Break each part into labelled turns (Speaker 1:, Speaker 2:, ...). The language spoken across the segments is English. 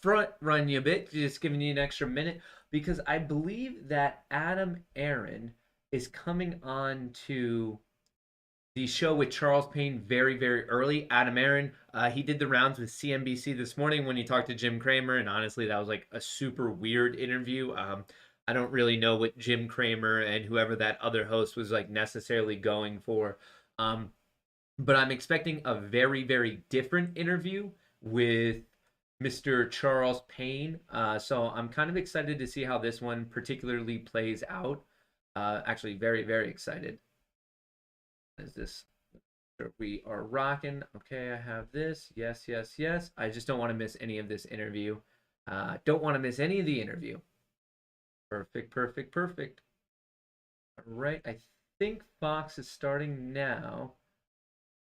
Speaker 1: front run you a bit, just giving you an extra minute, because I believe that Adam Aaron is coming on to the show with Charles Payne very, very early. Adam Aaron, he did the rounds with CNBC this morning when he talked to Jim Cramer, and honestly, that was like a super weird interview. I don't really know what Jim Cramer and whoever that other host was like necessarily going for. But I'm expecting a very, very different interview with Mr. Charles Payne. So I'm kind of excited to see how this one particularly plays out. Actually, very, very excited. Is this? We are rocking. Okay, I have this. Yes, yes, yes. I just don't want to miss any of this interview. Don't want to miss any of the interview. Perfect, perfect, perfect. All right, I think Fox is starting now.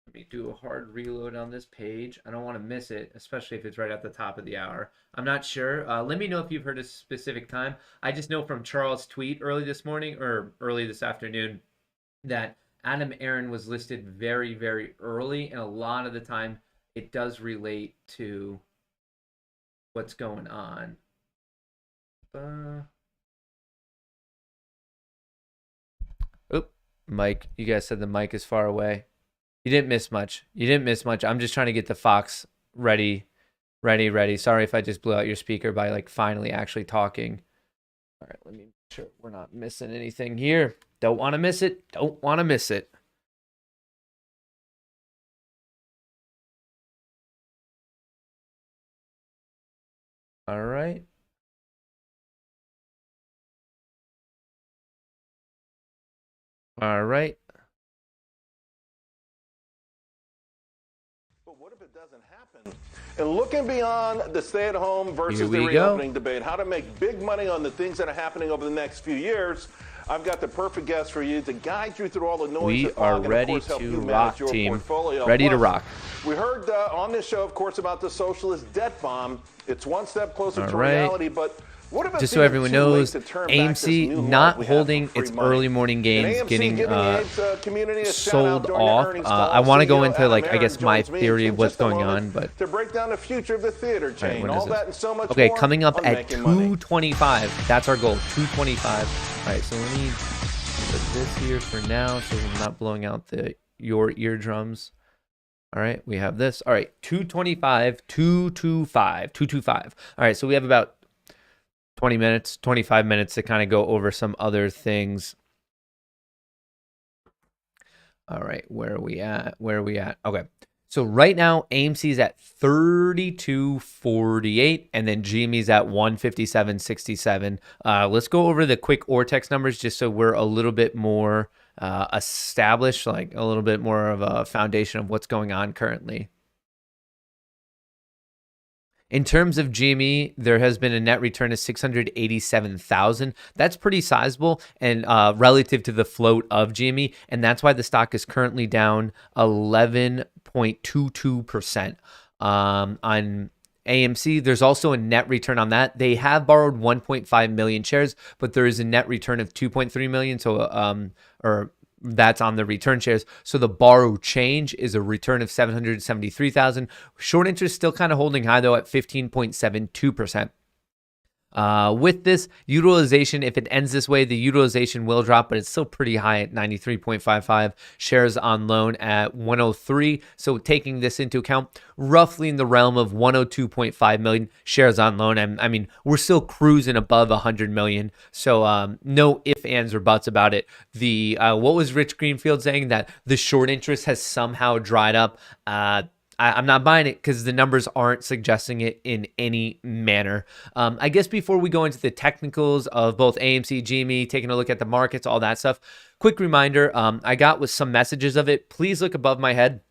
Speaker 1: Let me do a hard reload on this page. I don't want to miss it, especially if it's right at the top of the hour. I'm not sure. Let me know if you've heard a specific time. I just know from Charles' tweet early this morning or early this afternoon that Adam Aaron was listed very, very early, and a lot of the time it does relate to what's going on. Oop, Mike, you guys said the mic is far away. You didn't miss much. You didn't miss much. I'm just trying to get the Fox ready. Sorry if I just blew out your speaker by like finally actually talking. All right, let me make sure we're not missing anything here. Don't want to miss it. Don't want to miss it. All right. All right.
Speaker 2: But what if it doesn't happen? And looking beyond the stay-at-home versus the reopening debate, how to make big money on the things that are happening over the next few years, I've got the perfect guest for you to guide you through all the noise.
Speaker 1: We are ready to rock, team. Ready to rock.
Speaker 2: We heard on this show, of course, about the socialist debt bomb. It's one step closer to reality, but what if
Speaker 1: just so everyone knows, AMC not holding its early morning gains, getting sold off. I want to go into like I guess my theory of what's going on, but
Speaker 2: to break down the future of the theater chain, all that and so much
Speaker 1: okay,
Speaker 2: more
Speaker 1: coming up at 225. That's our goal, 225. All right, so let me put this here for now, so I'm not blowing out your eardrums. All right, we have this. All right, 225, 225, 225. All right, so we have about 20 minutes, 25 minutes to kind of go over some other things. All right, where are we at? Okay, so right now, AMC's at 32.48, and then GME's at 157.67. Let's go over the quick Ortex numbers just so we're a little bit more established, like a little bit more of a foundation of what's going on currently. In terms of GME, there has been a net return of 687,000. That's pretty sizable and relative to the float of GME, and that's why the stock is currently down 11.22%. On AMC, there's also a net return on that. They have borrowed 1.5 million shares, but there is a net return of 2.3 million. So, that's on the return shares. So the borrow change is a return of 773,000. Short interest still kind of holding high though at 15.72%. With this utilization, if it ends this way, the utilization will drop, but it's still pretty high at 93.55. Shares on loan at 103. So taking this into account, roughly in the realm of 102.5 million shares on loan. And I mean, we're still cruising above 100 million. So no ifs, ands, or buts about it. The what was Rich Greenfield saying, that the short interest has somehow dried up? I'm not buying it because the numbers aren't suggesting it in any manner. I guess before we go into the technicals of both AMC, GME, taking a look at the markets, all that stuff, quick reminder, I got with some messages of it. Please look above my head.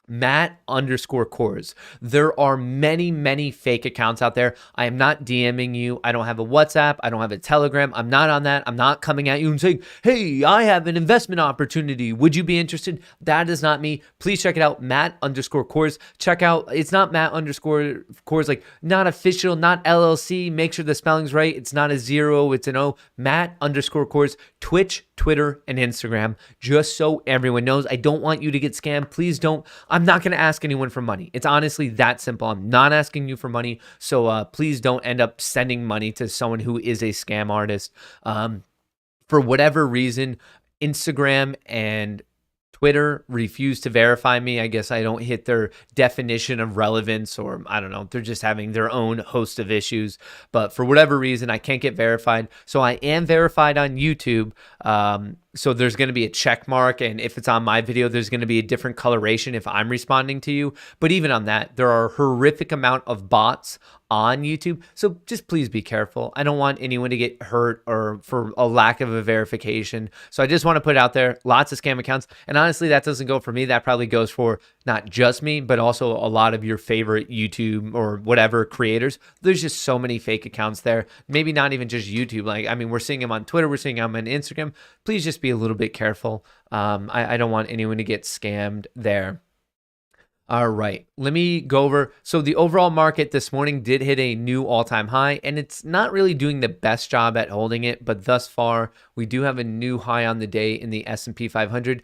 Speaker 1: Matt_Kohrs. There are many fake accounts out there. I am not DMing you. I don't have a WhatsApp. I don't have a Telegram. I'm not on that. I'm not coming at you and saying, hey, I have an investment opportunity. Would you be interested? That is not me. Please check it out. Matt_Kohrs. Check out, it's not Matt_Kohrs, like not official, not LLC. Make sure the spelling's right. It's not a 0, it's an O. Matt_Kohrs. Twitch, Twitter, and Instagram, just so everyone knows. I don't want you to get scammed. Please don't. I'm not going to ask anyone for money. It's honestly that simple. I'm not asking you for money. So please don't end up sending money to someone who is a scam artist. For whatever reason, Instagram and Twitter refuse to verify me. I guess I don't hit their definition of relevance, or I don't know. They're just having their own host of issues. But for whatever reason, I can't get verified. So I am verified on YouTube. So there's going to be a check mark. And if it's on my video, there's going to be a different coloration if I'm responding to you. But even on that, there are a horrific amount of bots on YouTube. So just please be careful. I don't want anyone to get hurt or for a lack of a verification. So I just want to put out there lots of scam accounts. And honestly, that doesn't go for me. That probably goes for not just me, but also a lot of your favorite YouTube or whatever creators. There's just so many fake accounts there. Maybe not even just YouTube. Like, I mean, we're seeing them on Twitter. We're seeing them on Instagram. Please just be a little bit careful. I don't want anyone to get scammed there. All right, let me go over. So the overall market this morning did hit a new all-time high, and it's not really doing the best job at holding it, but thus far, we do have a new high on the day in the S&P 500.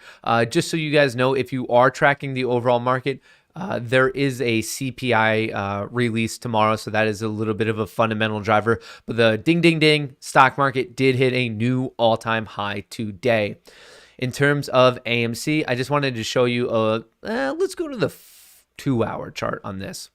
Speaker 1: Just so you guys know, if you are tracking the overall market, there is a CPI release tomorrow, so that is a little bit of a fundamental driver. But the ding, ding, ding, stock market did hit a new all-time high today. In terms of AMC, I just wanted to show you let's go to the 2-hour chart on this.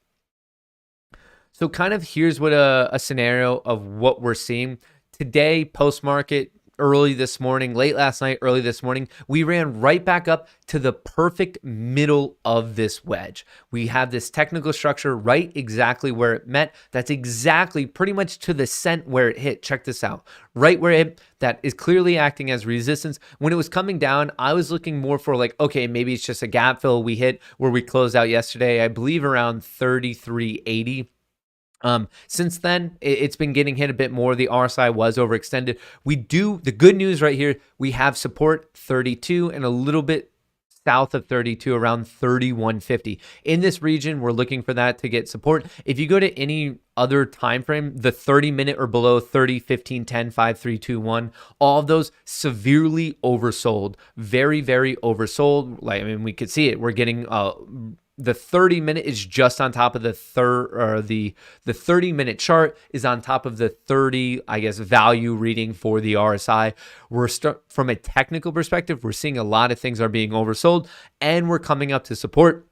Speaker 1: So kind of here's what a scenario of what we're seeing today, post-market, early this morning, late last night, early this morning, we ran right back up to the perfect middle of this wedge. We have this technical structure right exactly where it met. That's exactly pretty much to the cent where it hit. Check this out. Right where it hit, that is clearly acting as resistance. When it was coming down, I was looking more for like, okay, maybe it's just a gap fill we hit where we closed out yesterday, I believe around 33.80. Since then, it's been getting hit a bit more. The RSI was overextended. The good news right here, we have support 32 and a little bit south of 32, around 31.50. In this region, we're looking for that to get support. If you go to any other time frame, the 30-minute or below, 30, 15, 10, 5, 3, 2, 1, all of those severely oversold. Very, very oversold. Like, I mean, we could see it. We're getting the 30-minute is just on top of the 30-minute chart is on top of the 30, I guess, value reading for the RSI. From a technical perspective, we're seeing a lot of things are being oversold, and we're coming up to support.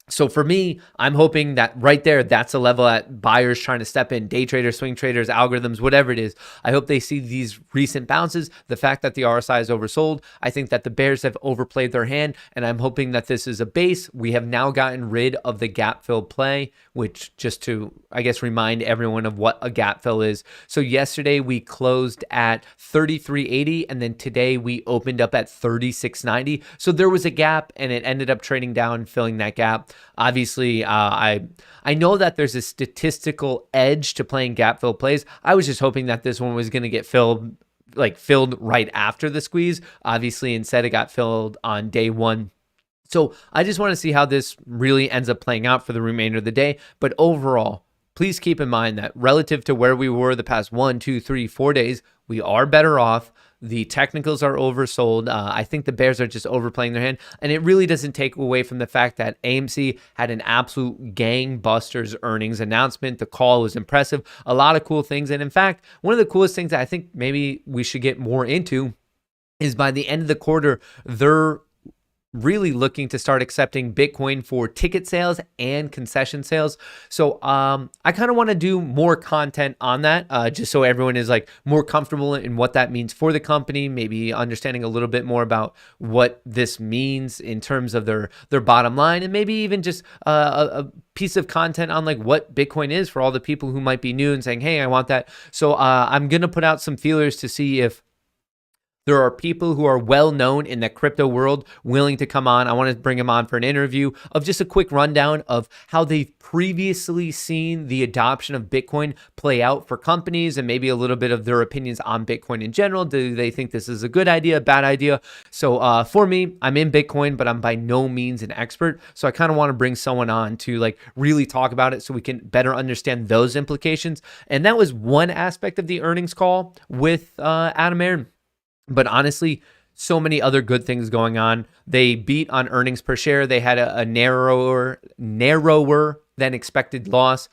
Speaker 1: So for me, I'm hoping that right there, that's a level that buyers trying to step in, day traders, swing traders, algorithms, whatever it is. I hope they see these recent bounces, the fact that the RSI is oversold. I think that the bears have overplayed their hand, and I'm hoping that this is a base. We have now gotten rid of the gap fill play, which just to, I guess, remind everyone of what a gap fill is. So yesterday we closed at 33.80, and then today we opened up at 36.90. So there was a gap, and it ended up trading down, filling that gap. Obviously, I know that there's a statistical edge to playing gap fill plays. I was just hoping that this one was going to get filled right after the squeeze. Obviously, instead it got filled on day one. So I just want to see how this really ends up playing out for the remainder of the day. But overall, please keep in mind that relative to where we were the past 1, 2, 3, 4 days, we are better off. The technicals are oversold. I think the bears are just overplaying their hand. And it really doesn't take away from the fact that AMC had an absolute gangbusters earnings announcement. The call was impressive. A lot of cool things. And in fact, one of the coolest things that I think maybe we should get more into is by the end of the quarter, they're really looking to start accepting Bitcoin for ticket sales and concession sales. So I kind of want to do more content on that, just so everyone is like more comfortable in what that means for the company, maybe understanding a little bit more about what this means in terms of their bottom line, and maybe even just a piece of content on like what Bitcoin is for all the people who might be new and saying, hey, I want that. So I'm going to put out some feelers to see if there are people who are well known in the crypto world willing to come on. I want to bring them on for an interview of just a quick rundown of how they've previously seen the adoption of Bitcoin play out for companies, and maybe a little bit of their opinions on Bitcoin in general. Do they think this is a good idea, bad idea? So for me, I'm in Bitcoin, but I'm by no means an expert. So I kind of want to bring someone on to like really talk about it so we can better understand those implications. And that was one aspect of the earnings call with Adam Aaron. But honestly, so many other good things going on. They beat on earnings per share. They had a narrower than expected loss.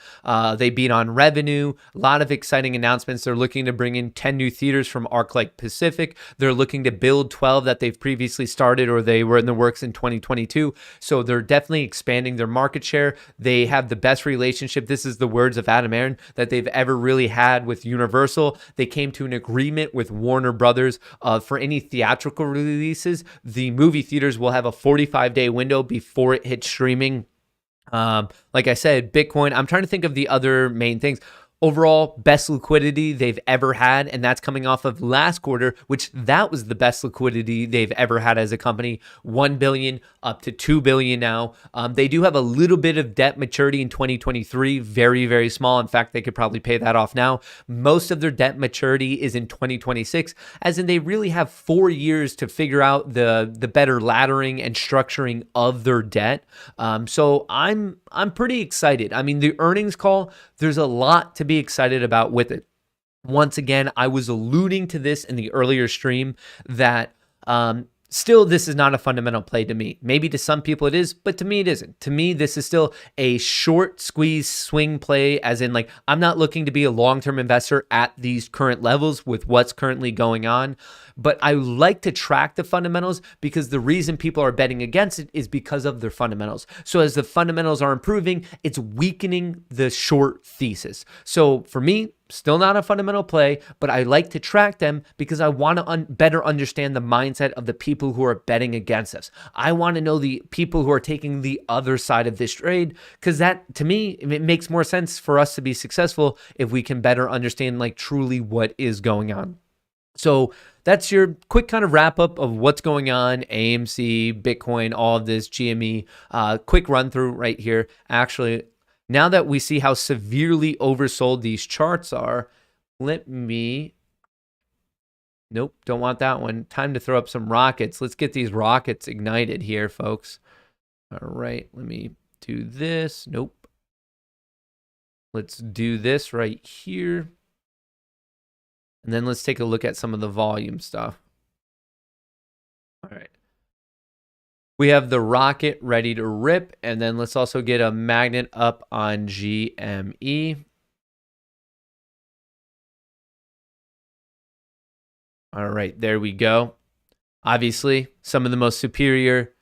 Speaker 1: They beat on revenue. A lot of exciting announcements. They're looking to bring in 10 new theaters from ArcLight Pacific. They're looking to build 12 that they've previously started or they were in the works in 2022. So they're definitely expanding their market share. They have the best relationship. This is the words of Adam Aron that they've ever really had with Universal. They came to an agreement with Warner Brothers for any theatrical releases. The movie theaters will have a 45-day window before it hits streaming. Like I said, Bitcoin, I'm trying to think of the other main things. Overall, best liquidity they've ever had, and that's coming off of last quarter, which that was the best liquidity they've ever had as a company, $1 billion up to $2 billion now. They do have a little bit of debt maturity in 2023, very, very small. In fact, they could probably pay that off now. Most of their debt maturity is in 2026, as in they really have 4 years to figure out the better laddering and structuring of their debt. So I'm pretty excited. I mean, the earnings call, there's a lot to be excited about with it. Once again, I was alluding to this in the earlier stream that still this is not a fundamental play to me. Maybe to some people it is, but to me it isn't. To me, this is still a short squeeze swing play, as in like I'm not looking to be a long-term investor at these current levels with what's currently going on. But I like to track the fundamentals because the reason people are betting against it is because of their fundamentals. So as the fundamentals are improving, it's weakening the short thesis. So for me, still not a fundamental play, but I like to track them because I want to better understand the mindset of the people who are betting against us. I want to know the people who are taking the other side of this trade, because that, to me, it makes more sense for us to be successful if we can better understand like truly what is going on. So that's your quick kind of wrap up of what's going on, AMC, Bitcoin, all of this, GME. Quick run through right here. Actually, now that we see how severely oversold these charts are, let me, nope, don't want that one. Time to throw up some rockets. Let's get these rockets ignited here, folks. All right, let me do this. Nope. Let's do this right here. And then let's take a look at some of the volume stuff. All right. We have the rocket ready to rip. And then let's also get a magnet up on GME. All right, there we go. Obviously, some of the most superior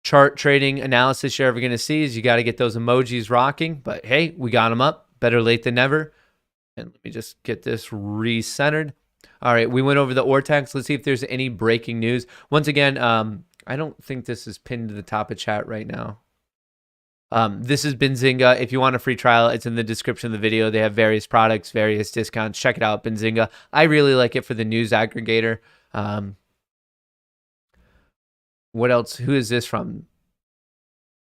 Speaker 1: chart trading analysis you're ever going to see is you got to get those emojis rocking. But hey, we got them up. Better late than never. And let me just get this recentered. All right, we went over the Ortex. Let's see if there's any breaking news. Once again, I don't think this is pinned to the top of chat right now. This is Benzinga. If you want a free trial, it's in the description of the video. They have various products, various discounts. Check it out, Benzinga. I really like it for the news aggregator. What else? Who is this from?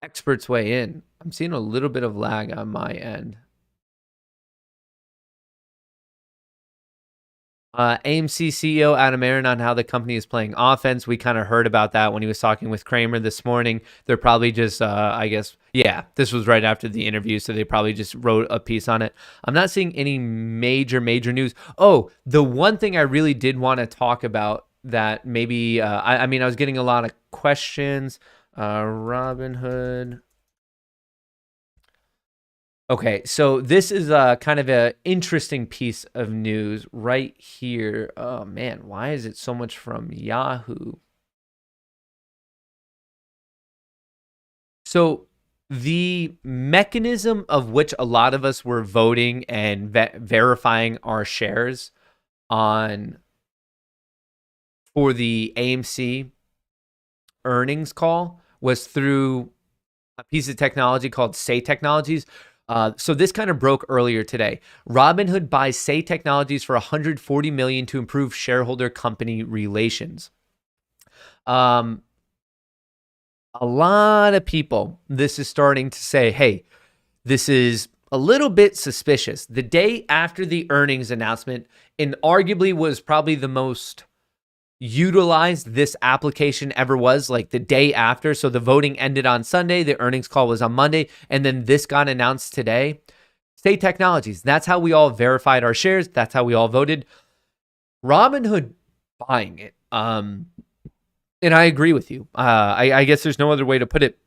Speaker 1: Experts weigh in. I'm seeing a little bit of lag on my end. AMC CEO Adam Aron on how the company is playing offense. We kind of heard about that when he was talking with Kramer this morning. They're probably just, I guess, yeah, this was right after the interview, so they probably just wrote a piece on it. I'm not seeing any major news. Oh, the one thing I really did want to talk about that maybe, I mean, I was getting a lot of questions. Robinhood. Okay, so this is kind of an interesting piece of news right here. Oh, man, why is it so much from Yahoo? So the mechanism of which a lot of us were voting and verifying our shares on for the AMC earnings call was through a piece of technology called Say Technologies. So this kind of broke earlier today. Robinhood buys Say Technologies for $140 million to improve shareholder company relations. A lot of people, this is starting to say, hey, this is a little bit suspicious. The day after the earnings announcement, and arguably was probably the most utilized this application ever was, like the day after. So the voting ended on Sunday, the earnings call was on Monday, and then this got announced today. Say Technologies, that's how we all verified our shares. That's how we all voted. Robinhood buying it. And I agree with you. I guess there's no other way to put it.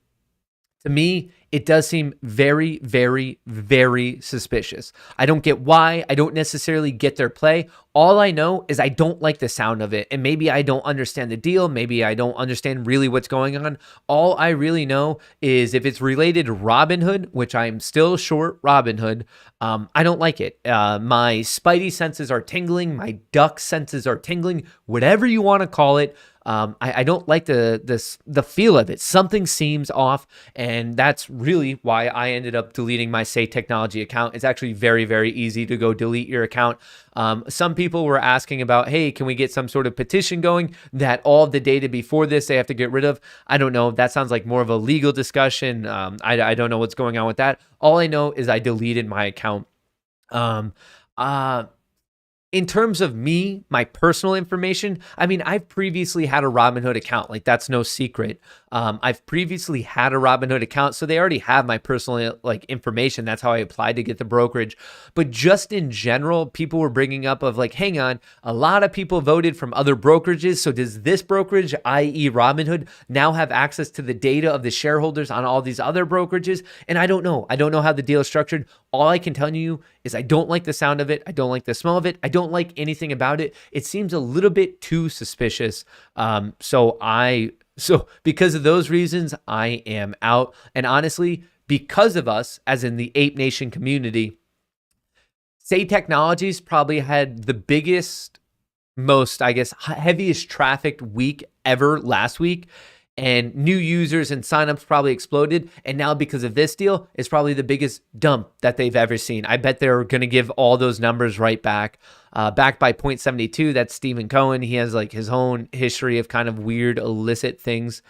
Speaker 1: To me, it does seem very, very, very suspicious. I don't get why. I don't necessarily get their play. All I know is I don't like the sound of it. And maybe I don't understand the deal. Maybe I don't understand really what's going on. All I really know is if it's related to Robinhood, which I'm still short Robinhood, I don't like it. My spidey senses are tingling. My duck senses are tingling. Whatever you want to call it. I don't like the feel of it. Something seems off, and that's really why I ended up deleting my Say Technology account. It's actually very, very easy to go delete your account. Some people were asking about, hey, can we get some sort of petition going that all of the data before this they have to get rid of? I don't know. That sounds like more of a legal discussion. I don't know what's going on with that. All I know is I deleted my account. In terms of me, my personal information, I mean, I've previously had a Robinhood account. Like, that's no secret. I've previously had a Robinhood account, so they already have my personal information. That's how I applied to get the brokerage. But just in general, people were bringing up of like, hang on, a lot of people voted from other brokerages. So does this brokerage, i.e. Robinhood, now have access to the data of the shareholders on all these other brokerages? And I don't know. I don't know how the deal is structured. All I can tell you is I don't like the sound of it. I don't like the smell of it. I don't like anything about it. It seems a little bit too suspicious. So because of those reasons, I am out. And honestly, because of us, as in the Ape Nation community, Say Technologies probably had the biggest, most, I guess, heaviest trafficked week ever last week. And new users and signups probably exploded. And now because of this deal, it's probably the biggest dump that they've ever seen. I bet they're going to give all those numbers right back. Backed by 0.72, that's Stephen Cohen. He has like his own history of kind of weird, illicit things.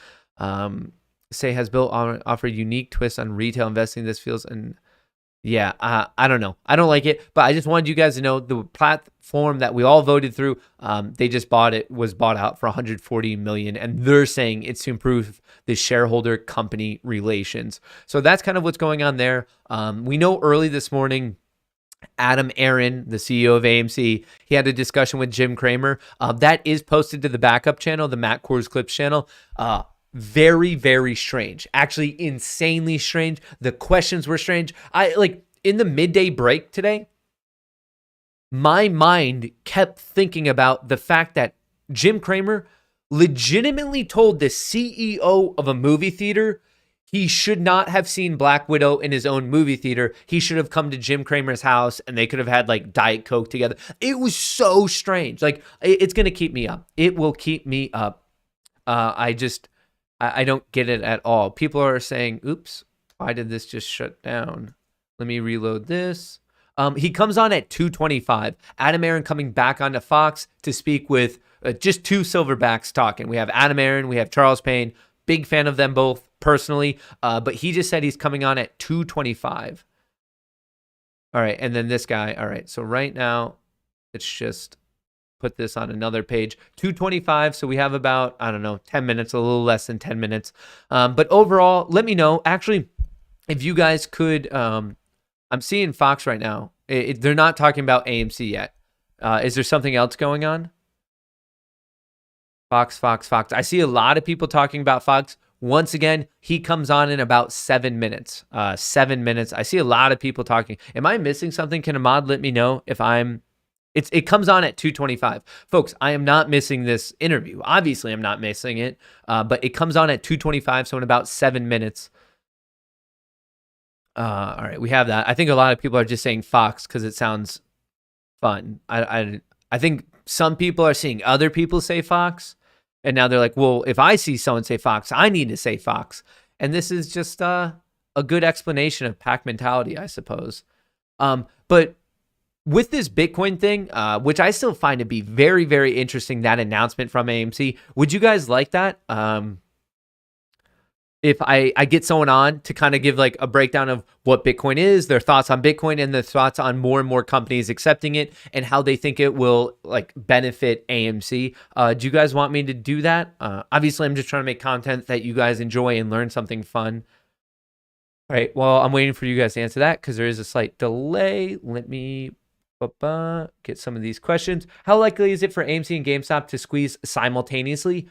Speaker 1: Say has built on offer unique twists on retail investing. This feels and yeah, I don't know. I don't like it, but I just wanted you guys to know the platform that we all voted through. They just was bought out for 140 million, and they're saying it's to improve the shareholder company relations. So that's kind of what's going on there. We know early this morning, Adam Aron, the CEO of AMC, he had a discussion with Jim Cramer. That is posted to the backup channel, the Matt Kohrs Clips channel. Very, very strange. Actually, insanely strange. The questions were strange. In the midday break today, my mind kept thinking about the fact that Jim Cramer legitimately told the CEO of a movie theater he should not have seen Black Widow in his own movie theater. He should have come to Jim Cramer's house and they could have had like Diet Coke together. It was so strange. Like, it's going to keep me up. It will keep me up. I don't get it at all. People are saying, oops, why did this just shut down? Let me reload this. He comes on at 2:25. Adam Aron coming back onto Fox to speak with just two silverbacks talking. We have Adam Aron, we have Charles Payne. Big fan of them both personally. But he just said he's coming on at 2:25. All right, and then this guy. All right, so right now, it's just put this on another page. 2:25, so we have about, I don't know, 10 minutes, a little less than 10 minutes. But overall, let me know. Actually, if you guys could, I'm seeing Fox right now. They're not talking about AMC yet. Is there something else going on? Fox. I see a lot of people talking about Fox. Once again, he comes on in about 7 minutes. 7 minutes. I see a lot of people talking. Am I missing something? Can Ahmad let me know if I'm... It comes on at 2:25. Folks, I am not missing this interview. Obviously, I'm not missing it. But it comes on at 2:25, so in about 7 minutes. All right, we have that. I think a lot of people are just saying Fox because it sounds fun. I think some people are seeing other people say Fox, and now they're like, well, if I see someone say Fox, I need to say Fox. And this is just a good explanation of pack mentality, I suppose. But with this Bitcoin thing, which I still find to be very, very interesting, that announcement from AMC, would you guys like that? If I get someone on to kind of give like a breakdown of what Bitcoin is, their thoughts on Bitcoin, and their thoughts on more and more companies accepting it and how they think it will like benefit AMC. Do you guys want me to do that? Obviously, I'm just trying to make content that you guys enjoy and learn something fun. All right, well, I'm waiting for you guys to answer that because there is a slight delay. Let me Get some of these questions. How likely is it for AMC and GameStop to squeeze simultaneously?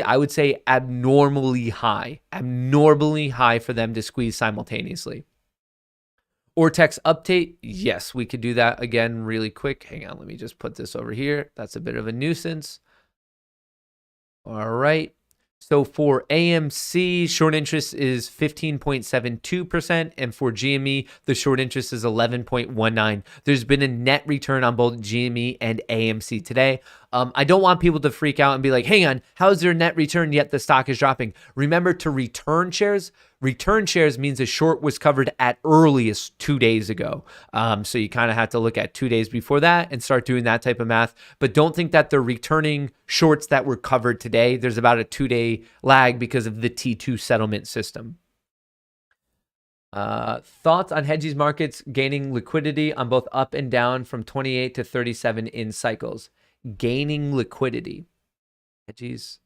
Speaker 1: I would say abnormally high for them to squeeze simultaneously. Or text update. Yes, we could do that again really quick. Hang on, let me just put this over here. That's a bit of a nuisance. All right. So for AMC, short interest is 15.72%, and for GME, the short interest is 11.19. There's been a net return on both GME and AMC today. I don't want people to freak out and be like, hang on, how's there a net return yet the stock is dropping? Remember to return shares. Return shares means a short was covered at earliest 2 days ago. So you kind of have to look at 2 days before that and start doing that type of math. But don't think that they're returning shorts that were covered today. There's about a 2-day lag because of the T2 settlement system. Thoughts on hedges markets gaining liquidity on both up and down from 28 to 37 in cycles. Gaining liquidity. Hedges.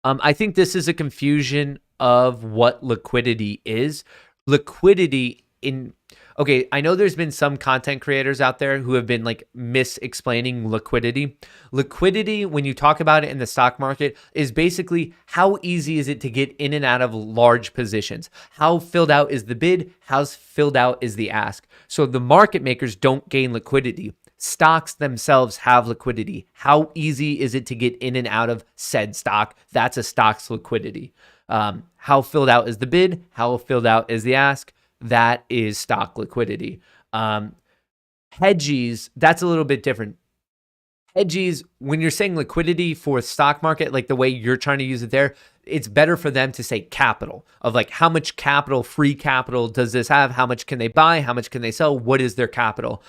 Speaker 1: I think this is a confusion of what liquidity is. Okay, I know there's been some content creators out there who have been like mis-explaining liquidity. Liquidity, when you talk about it in the stock market, is basically how easy is it to get in and out of large positions? How filled out is the bid? How filled out is the ask? So the market makers don't gain liquidity. Stocks themselves have liquidity. How easy is it to get in and out of said stock? That's a stock's liquidity. How filled out is the bid? How filled out is the ask? That is stock liquidity. Hedges, that's a little bit different. Hedges, when you're saying liquidity for stock market, like the way you're trying to use it there, it's better for them to say capital, of like how much capital, free capital does this have? How much can they buy? How much can they sell? What is their capital?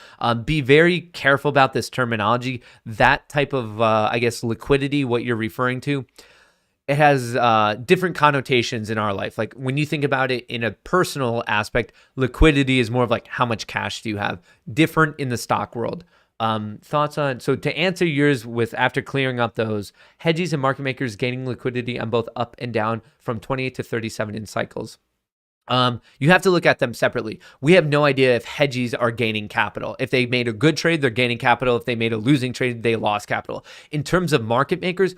Speaker 1: Be very careful about this terminology. That type of, I guess, liquidity, what you're referring to, it has different connotations in our life. Like when you think about it in a personal aspect, liquidity is more of like how much cash do you have? Different in the stock world. Thoughts on, so to answer yours with after clearing up those, hedges and market makers gaining liquidity on both up and down from 28 to 37 in cycles. You have to look at them separately. We have no idea if hedges are gaining capital. If they made a good trade, they're gaining capital. If they made a losing trade, they lost capital. In terms of market makers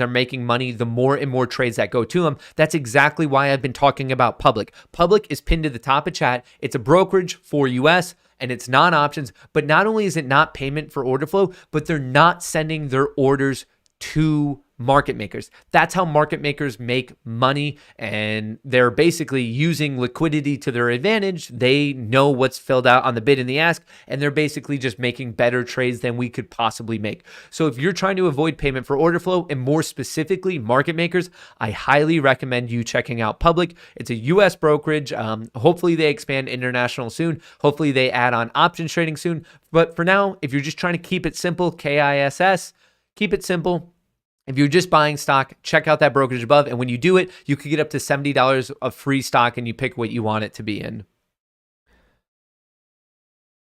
Speaker 1: are making money the more and more trades that go to them. That's exactly why I've been talking about Public. Public is pinned to the top of chat. It's a brokerage for US and it's non-options. But not only is it not payment for order flow, but they're not sending their orders to market makers. That's how market makers make money, and they're basically using liquidity to their advantage. They know what's filled out on the bid and the ask, and they're basically just making better trades than we could possibly make. So if you're trying to avoid payment for order flow, and more specifically market makers, I highly recommend you checking out Public. It's a US brokerage. Hopefully they expand international soon. Hopefully they add on options trading soon. But for now, if you're just trying to keep it simple, KISS, keep it simple. If you're just buying stock, check out that brokerage above. And when you do it, you could get up to $70 of free stock and you pick what you want it to be in.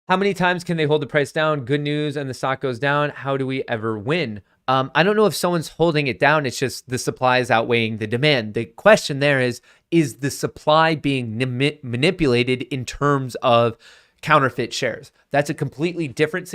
Speaker 1: How many times can they hold the price down? Good news and the stock goes down. How do we ever win? I don't know if someone's holding it down. It's just the supply is outweighing the demand. The question there is the supply being manipulated in terms of counterfeit shares? That's a completely different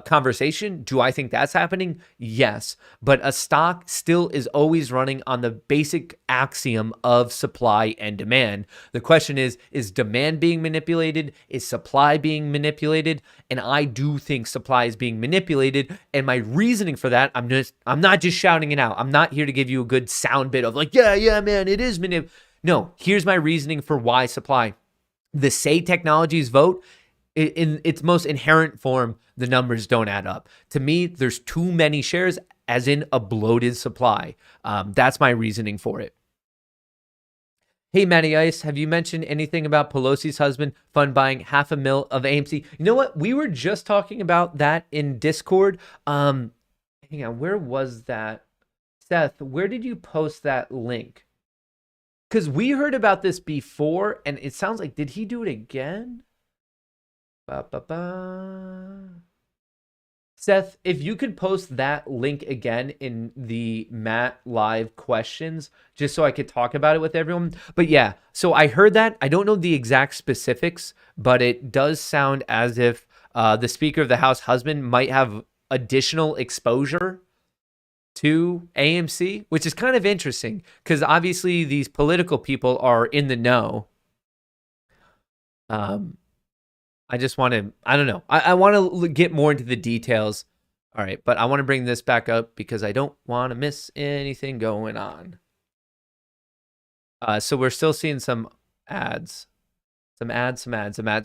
Speaker 1: conversation. Do I think that's happening? Yes. But a stock still is always running on the basic axiom of supply and demand. The question is demand being manipulated? Is supply being manipulated? And I do think supply is being manipulated. And my reasoning for that, I'm not just shouting it out. I'm not here to give you a good sound bit of like, yeah, man, it is manipulated. No, here's my reasoning for why supply. The Say Technologies vote, in its most inherent form, the numbers don't add up. To me, there's too many shares, as in a bloated supply. That's my reasoning for it. Hey, Matty Ice, have you mentioned anything about Pelosi's husband fund buying $500,000 of AMC? You know what? We were just talking about that in Discord. Hang on, where was that? Seth, where did you post that link? Because we heard about this before, and it sounds like, did he do it again? Seth, if you could post that link again in the Matt live questions, just so I could talk about it with everyone. But yeah, so I heard that. I don't know the exact specifics, but it does sound as if the Speaker of the House husband might have additional exposure to AMC, which is kind of interesting because obviously these political people are in the know. I just want to, I don't know. I want to get more into the details. All right, but I want to bring this back up because I don't want to miss anything going on. So we're still seeing some ads. Some ads.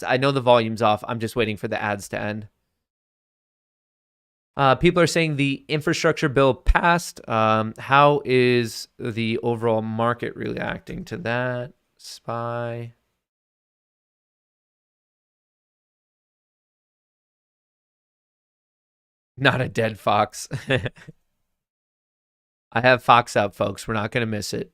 Speaker 1: I know the volume's off. I'm just waiting for the ads to end. People are saying the infrastructure bill passed. How is the overall market reacting to that? SPY. Not a dead fox. I have Fox up, folks. We're not going to miss it.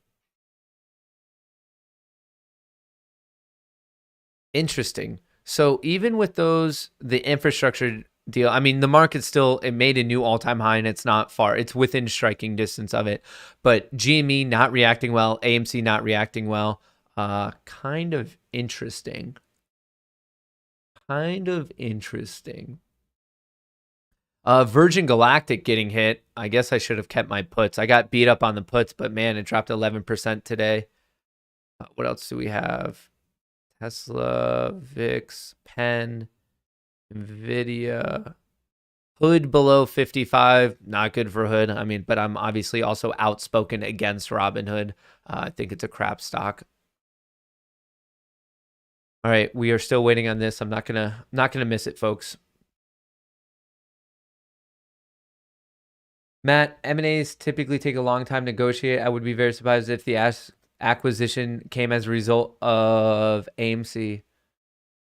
Speaker 1: Interesting. So even with those, the infrastructure deal, I mean, the market still, it made a new all-time high and it's not far. It's within striking distance of it. But GME not reacting well, AMC not reacting well. Kind of interesting. Virgin Galactic getting hit. I guess I should have kept my puts. I got beat up on the puts, but man, it dropped 11% today. What else do we have? Tesla, VIX, Penn, Nvidia. Hood below 55. Not good for Hood. I mean, but I'm obviously also outspoken against Robinhood. I think it's a crap stock. All right, we are still waiting on this. I'm not gonna miss it, folks. Matt, M&As typically take a long time to negotiate. I would be very surprised if the acquisition came as a result of AMC.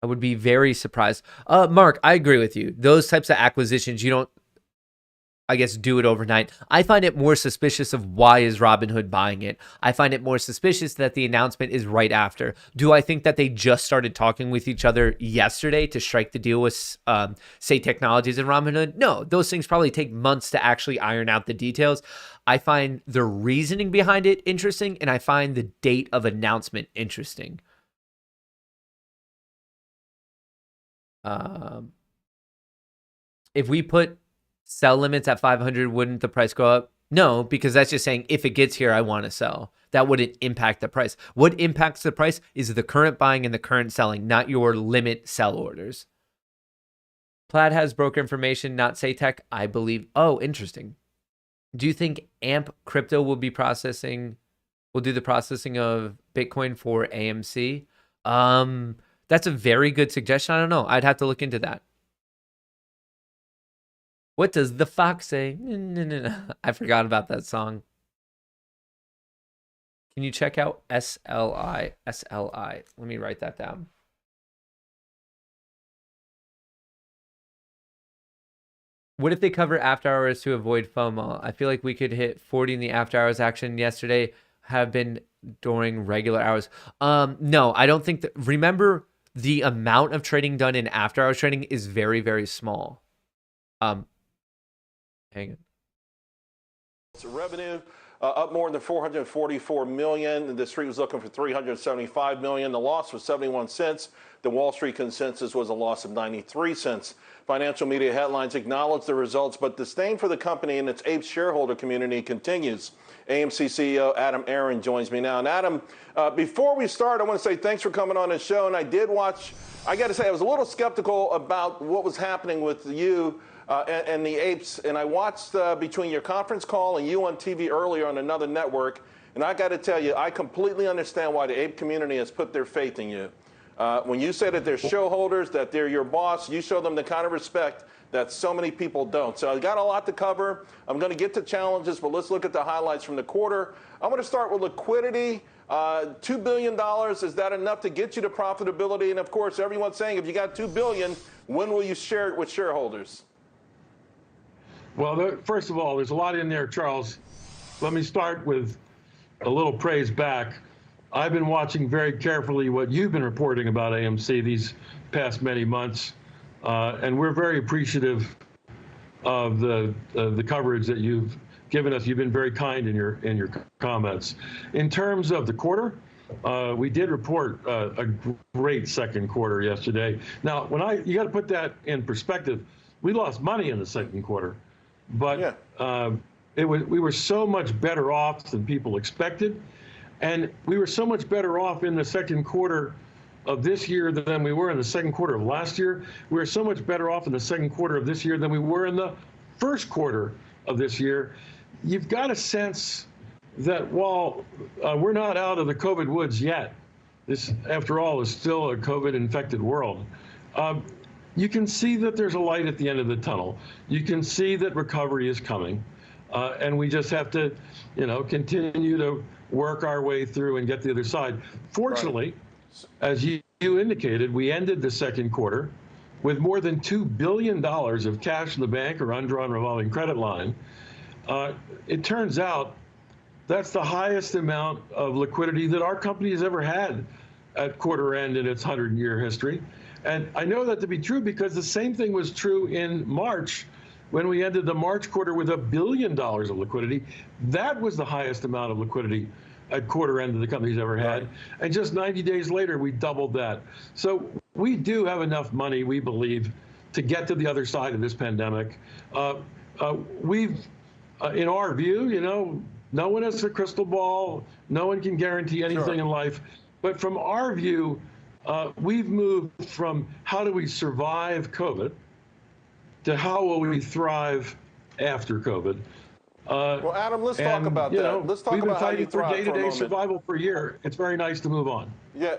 Speaker 1: I would be very surprised. Mark, I agree with you. Those types of acquisitions, you don't, I guess, do it overnight. I find it more suspicious of why is Robinhood buying it. I find it more suspicious that the announcement is right after. Do I think that they just started talking with each other yesterday to strike the deal with, say, Technologies and Robinhood? No, those things probably take months to actually iron out the details. I find the reasoning behind it interesting, and I find the date of announcement interesting. If we put sell limits at 500, wouldn't the price go up? No, because that's just saying if it gets here, I want to sell. That wouldn't impact the price. What impacts the price is the current buying and the current selling, not your limit sell orders. Plaid has broker information, not Saytech, I believe. Oh, interesting. Do you think AMP Crypto will do the processing of Bitcoin for AMC? That's a very good suggestion. I don't know. I'd have to look into that. What does the fox say? I forgot about that song. Can you check out SLI? SLI. Let me write that down. What if they cover after hours to avoid FOMO? I feel like we could hit 40 in the after hours action yesterday, have been during regular hours. No, I don't think that. Remember, the amount of trading done in after hours trading is very, very small. Hang on.
Speaker 2: So revenue up more than 444 million. The street was looking for 375 million. The loss was 71 cents. The Wall Street consensus was a loss of 93 cents. Financial media headlines acknowledge the results, but disdain for the company and its ape shareholder community continues. AMC CEO Adam Aron joins me now. And Adam, before we start, I want to say thanks for coming on the show. And I did watch, I got to say, I was a little skeptical about what was happening with you and the apes. And I watched between your conference call and you on TV earlier on another network. And I got to tell you, I completely understand why the ape community has put their faith in you. When you say that they're shareholders, that they're your boss, you show them the kind of respect that so many people don't. So I've got a lot to cover. I'm going to get to challenges, but let's look at the highlights from the quarter. I'm going to start with liquidity. $2 billion, is that enough to get you to profitability? And of course, everyone's saying if you got $2 billion, when will you share it with shareholders?
Speaker 3: Well, first of all, there's a lot in there, Charles. Let me start with a little praise back. I've been watching very carefully what you've been reporting about AMC these past many months, and we're very appreciative of the coverage that you've given us. You've been very kind in your comments. In terms of the quarter, we did report a great second quarter yesterday. Now, you got to put that in perspective. We lost money in the second quarter, but we were so much better off than people expected, and we were so much better off in the second quarter of this year than we were in the second quarter of last year. We were so much better off in the second quarter of this year than we were in the first quarter of this year. You've got a sense that while we're not out of the COVID woods yet, this, after all, is still a COVID-infected world, you can see that there's a light at the end of the tunnel. You can see that recovery is coming, and we just have to, continue to work our way through and get to the other side. Fortunately, as you indicated, we ended the second quarter with more than $2 billion of cash in the bank or undrawn revolving credit line. It turns out that's the highest amount of liquidity that our company has ever had at quarter end in its 100-year history. And I know that to be true because the same thing was true in March when we ended the March quarter with $1 billion of liquidity. That was the highest amount of liquidity at quarter end that the company's ever had. And just 90 days later, we doubled that. So we do have enough money, we believe, to get to the other side of this pandemic. In our view, no one has a crystal ball. No one can guarantee anything in life. But from our view, we've moved from how do we survive COVID to how will we thrive after COVID.
Speaker 2: Well, Adam, let's talk about that. Let's talk about how you thrive for a moment.
Speaker 3: We've been fighting for day-to-day survival for a year. It's very nice to move on.
Speaker 2: Yeah.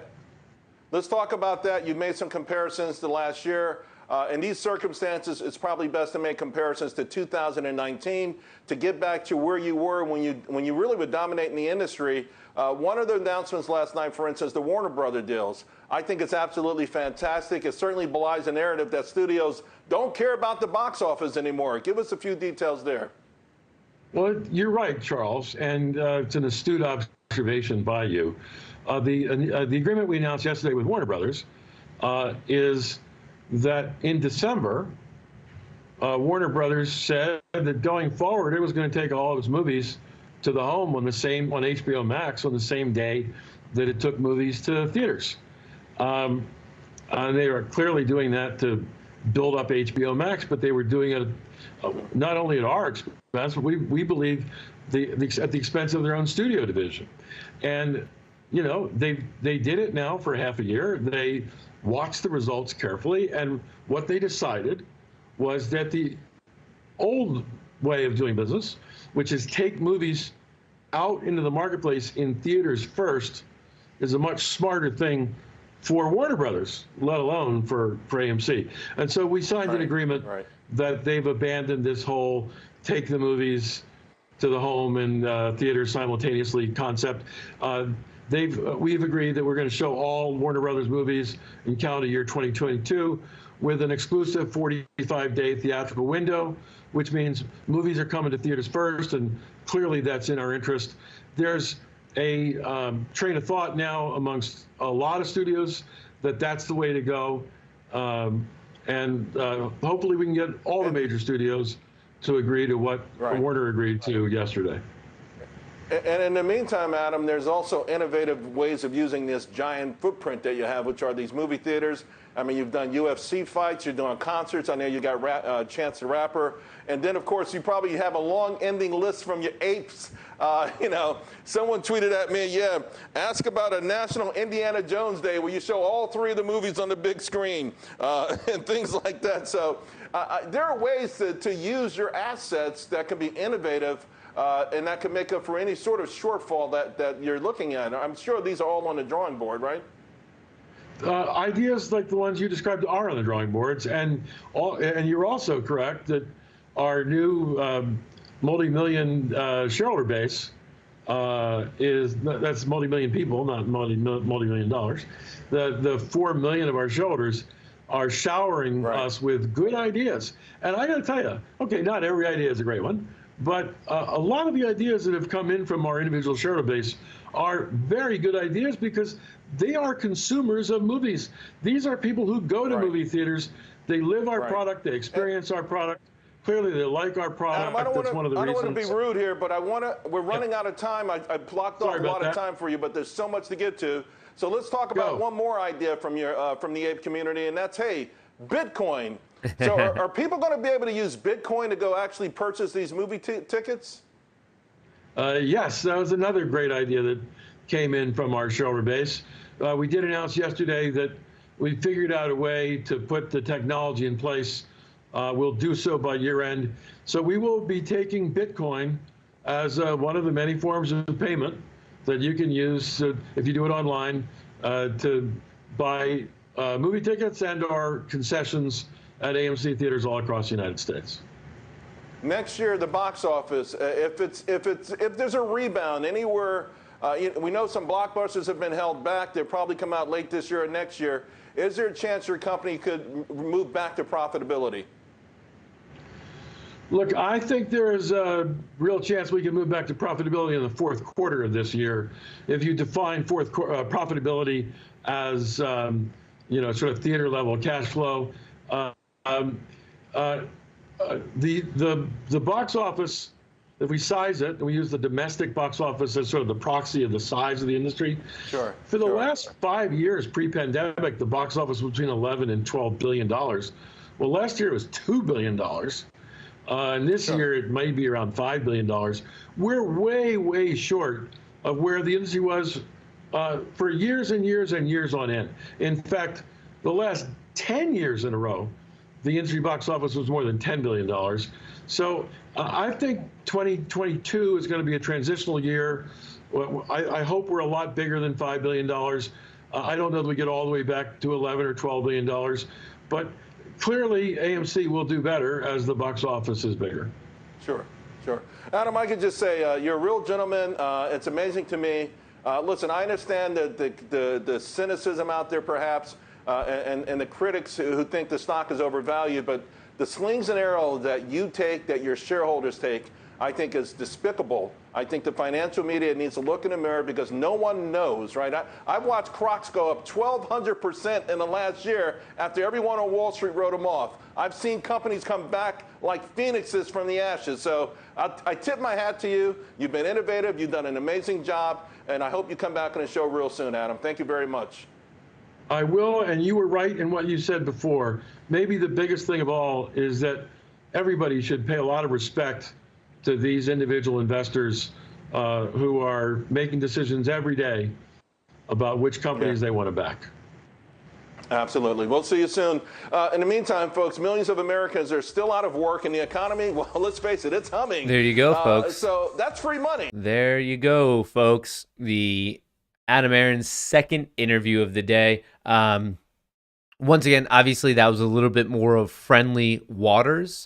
Speaker 2: Let's talk about that. You made some comparisons to last year. In these circumstances, it's probably best to make comparisons to 2019 to get back to where you were when you really were dominating the industry. One of the announcements last night, for instance, the Warner Brothers deals. I think it's absolutely fantastic. It certainly belies the narrative that studios don't care about the box office anymore. Give us a few details there.
Speaker 3: Well, you're right, Charles, and it's an astute observation by you. The agreement we announced yesterday with Warner Brothers is that in December, Warner Brothers said that going forward, it was going to take all of its movies to the home on HBO Max on the same day that it took movies to theaters. And they are clearly doing that to build up HBO Max, but they were doing it not only at our expense, but we believe at the expense of their own studio division. And they did it now for half a year. They watched the results carefully, and what they decided was that the old way of doing business, which is take movies out into the marketplace in theaters first, is a much smarter thing for Warner Brothers, let alone for AMC. And so we signed an agreement that they've abandoned this whole take the movies to the home and theaters simultaneously concept. We've agreed that we're going to show all Warner Brothers movies in calendar year 2022 with an exclusive 45-day theatrical window, which means movies are coming to theaters first, and clearly that's in our interest. There's a train of thought now amongst a lot of studios that that's the way to go, and hopefully we can get all the major studios to agree to what Warner agreed to yesterday.
Speaker 2: And in the meantime, Adam, there's also innovative ways of using this giant footprint that you have, which are these movie theaters. I mean, you've done UFC fights, you're doing concerts. I know you got Chance the Rapper. And then, of course, you probably have a long-ending list from your apes. Someone tweeted at me, ask about a National Indiana Jones Day where you show all three of the movies on the big screen and things like that. So there are ways to use your assets that can be innovative and that can make up for any sort of shortfall that you're looking at. I'm sure these are all on the drawing board, right?
Speaker 3: Ideas like the ones you described are on the drawing boards, and you're also correct that our new multi-million shareholder base that's multi-million people, not multi-million dollars. The 4 million of our shareholders are showering us with good ideas, and I got to tell you, okay, not every idea is a great one. But a lot of the ideas that have come in from our individual shareholder base are very good ideas because they are consumers of movies. These are people who go to movie theaters. They live our product. They experience our product. Clearly, they like our product.
Speaker 2: Adam, I don't
Speaker 3: That's one of the reasons.
Speaker 2: want to be rude here, but we're running out of time. I blocked off a lot of time for you, but there's so much to get to. So let's talk about one more idea from the ape community, and that's, hey, Bitcoin. So are people going to be able to use Bitcoin to go actually purchase these movie tickets?
Speaker 3: Yes, that was another great idea that came in from our shareholder base. We did announce yesterday that we figured out a way to put the technology in place. We'll do so by year end. So we will be taking Bitcoin as one of the many forms of payment that you can use if you do it online to buy movie tickets and or concessions at AMC theaters all across the United States.
Speaker 2: Next year, the box office, if there's a rebound anywhere, we know some blockbusters have been held back. They'll probably come out late this year or next year. Is there a chance your company could move back to profitability?
Speaker 3: Look, I think there is a real chance we can move back to profitability in the fourth quarter of this year. If you define profitability as, sort of theater level cash flow, the box office, if we size it, and we use the domestic box office as sort of the proxy of the size of the industry.
Speaker 2: Sure.
Speaker 3: For the last 5 years pre-pandemic, the box office was between 11 and 12 billion dollars. Well, last year it was $2 billion. And this year it might be around $5 billion. We're way, way short of where the industry was for years and years and years on end. In fact, the last 10 years in a row, the industry box office was more than $10 billion. So I think 2022 is going to be a transitional year. I hope we're a lot bigger than $5 billion. I don't know that we get all the way back to 11 or $12 billion, but clearly AMC will do better as the box office is bigger.
Speaker 2: Sure. Adam, I could just say you're a real gentleman. It's amazing to me. Listen, I understand the cynicism out there perhaps, and the critics who think the stock is overvalued, but the slings and arrows that you take, that your shareholders take, I think is despicable. I think the financial media needs to look in the mirror because no one knows, right? I've watched Crocs go up 1,200% in the last year after everyone on Wall Street wrote them off. I've seen companies come back like phoenixes from the ashes. So I tip my hat to you. You've been innovative. You've done an amazing job. And I hope you come back on the show real soon, Adam. Thank you very much.
Speaker 3: I will, and you were right in what you said before. Maybe the biggest thing of all is that everybody should pay a lot of respect to these individual investors who are making decisions every day about which companies they want to back.
Speaker 2: Absolutely. We'll see you soon. In the meantime, folks, millions of Americans are still out of work in the economy. Well, let's face it, it's humming.
Speaker 1: There you go, folks.
Speaker 2: So that's free money.
Speaker 1: There you go, folks. The Adam Aron's second interview of the day. Once again, obviously, that was a little bit more of friendly waters.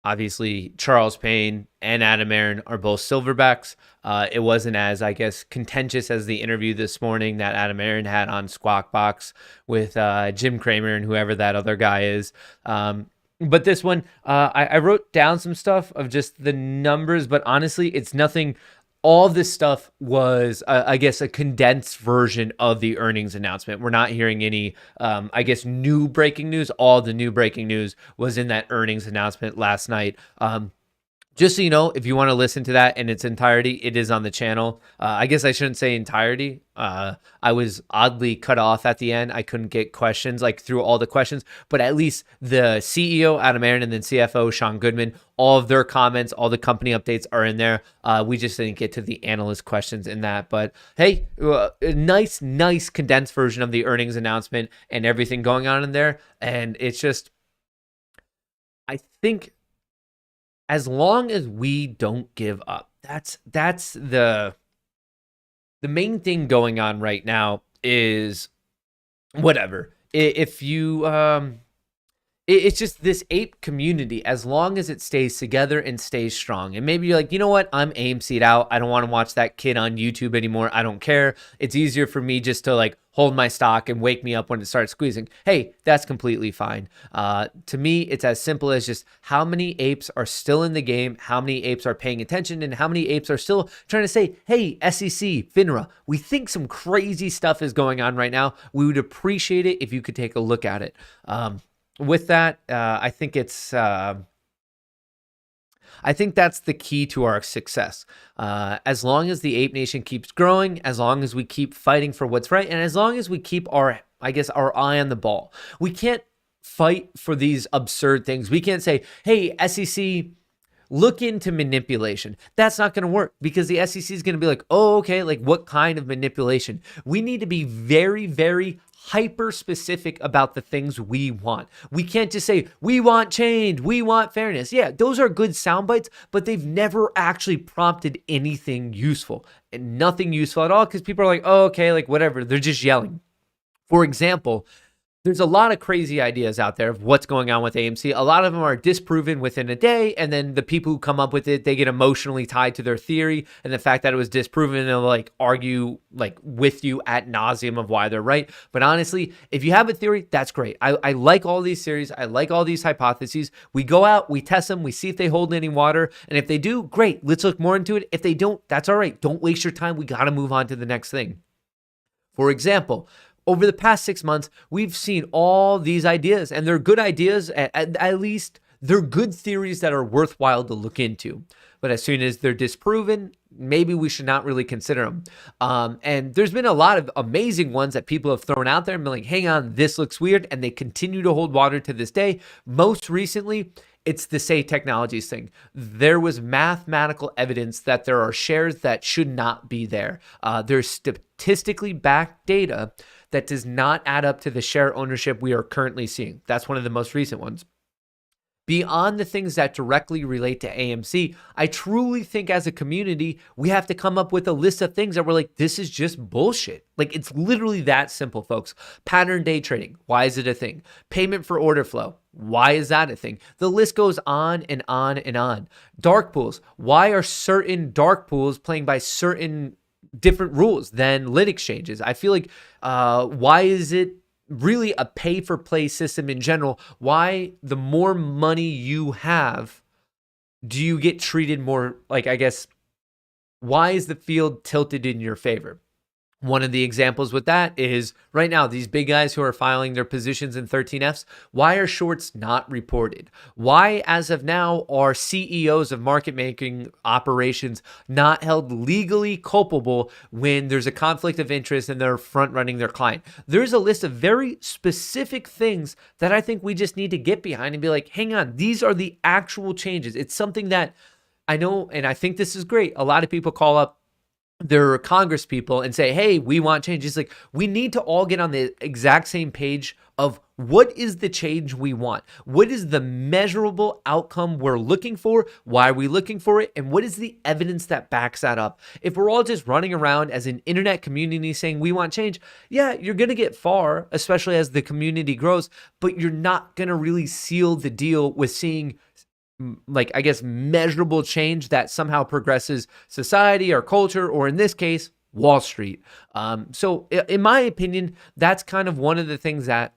Speaker 1: Obviously, Charles Payne and Adam Aron are both silverbacks. It wasn't as, I guess, contentious as the interview this morning that Adam Aron had on Squawk Box with Jim Cramer and whoever that other guy is. But this one, I wrote down some stuff of just the numbers, but honestly, it's nothing. All this stuff was, I guess, a condensed version of the earnings announcement. We're not hearing any, I guess, new breaking news. All the new breaking news was in that earnings announcement last night. Just so you know, if you want to listen to that in its entirety, it is on the channel. I guess I shouldn't say entirety. I was oddly cut off at the end. I couldn't get questions, like through all the questions, but at least the CEO, Adam Aron, and then CFO, Sean Goodman, all of their comments, all the company updates are in there. We just didn't get to the analyst questions in that. But hey, a nice condensed version of the earnings announcement and everything going on in there. And it's just, I think, as long as we don't give up, that's the main thing going on right now is whatever. If you it's just this ape community, as long as it stays together and stays strong. And maybe you're like, you know what? I'm AMC'd out. I don't want to watch that kid on YouTube anymore. I don't care. It's easier for me just to like hold my stock and wake me up when it starts squeezing. Hey, that's completely fine. To me, it's as simple as just how many apes are still in the game, how many apes are paying attention, and how many apes are still trying to say, hey, SEC, FINRA, we think some crazy stuff is going on right now. We would appreciate it if you could take a look at it. with that, I think that's the key to our success. As long as the Ape Nation keeps growing, as long as we keep fighting for what's right, and as long as we keep our eye on the ball. We can't fight for these absurd things. We can't say, hey, SEC, look into manipulation. That's not going to work, because the SEC is going to be like, oh, okay, like what kind of manipulation? We need to be very, very hyper specific about the things we want. We can't just say, we want change, we want fairness. Yeah, those are good sound bites, but they've never actually prompted anything useful, and nothing useful at all, because people are like, oh, okay, like whatever. They're just yelling. For example, there's a lot of crazy ideas out there of what's going on with AMC. A lot of them are disproven within a day, and then the people who come up with it, they get emotionally tied to their theory and the fact that it was disproven, and they'll like argue like with you ad nauseum of why they're right. But honestly, if you have a theory, that's great. I like all these theories. I like all these hypotheses. We go out, we test them, we see if they hold any water, and if they do, great. Let's look more into it. If they don't, that's all right. Don't waste your time. We got to move on to the next thing. For example, over the past 6 months, we've seen all these ideas, and they're good ideas. At least they're good theories that are worthwhile to look into. But as soon as they're disproven, maybe we should not really consider them. And there's been a lot of amazing ones that people have thrown out there and been like, hang on, this looks weird. And they continue to hold water to this day. Most recently, it's the Say Technologies thing. There was mathematical evidence that there are shares that should not be there. There's statistically backed data that does not add up to the share ownership we are currently seeing. That's one of the most recent ones. Beyond the things that directly relate to AMC, I truly think as a community, we have to come up with a list of things that we're like, this is just bullshit. Like, it's literally that simple, folks. Pattern day trading. Why is it a thing? Payment for order flow. Why is that a thing? The list goes on and on and on. Dark pools. Why are certain dark pools playing by certain different rules than lit exchanges? I feel like, why is it really a pay-for-play system in general? Why, the more money you have, do you get treated more, like, I guess, why is the field tilted in your favor? One of the examples with that is right now, these big guys who are filing their positions in 13Fs, why are shorts not reported? Why, as of now, are CEOs of market making operations not held legally culpable when there's a conflict of interest and they're front running their client? There's a list of very specific things that I think we just need to get behind and be like, hang on, these are the actual changes. It's something that I know, and I think this is great. A lot of people call up their Congress people and say, hey, we want change. It's like, we need to all get on the exact same page of what is the change we want? What is the measurable outcome we're looking for? Why are we looking for it? And what is the evidence that backs that up? If we're all just running around as an internet community saying we want change, yeah, you're going to get far, especially as the community grows, but you're not going to really seal the deal with seeing, like, I guess, measurable change that somehow progresses society or culture, or in this case, Wall Street. So in my opinion, that's kind of one of the things that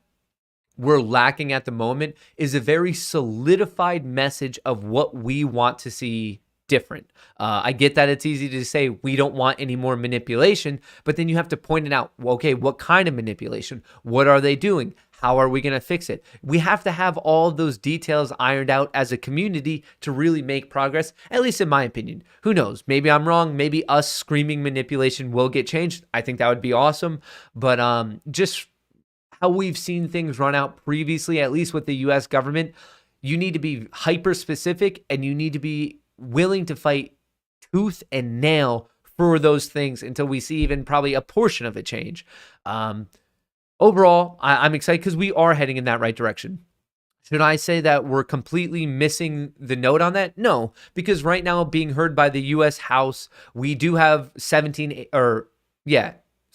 Speaker 1: we're lacking at the moment, is a very solidified message of what we want to see different. I get that it's easy to say we don't want any more manipulation, but then you have to point it out. Well, okay, what kind of manipulation? What are they doing? How are we going to fix it? We have to have all of those details ironed out as a community to really make progress, at least in my opinion. Who knows? Maybe I'm wrong. Maybe us screaming manipulation will get changed. I think that would be awesome. But just how we've seen things run out previously, at least with the US government, you need to be hyper specific, and you need to be willing to fight tooth and nail for those things until we see even probably a portion of a change. Overall, I'm excited because we are heading in that right direction. Should I say that we're completely missing the note on that? No, because right now, being heard by the U.S. House, we do have 17,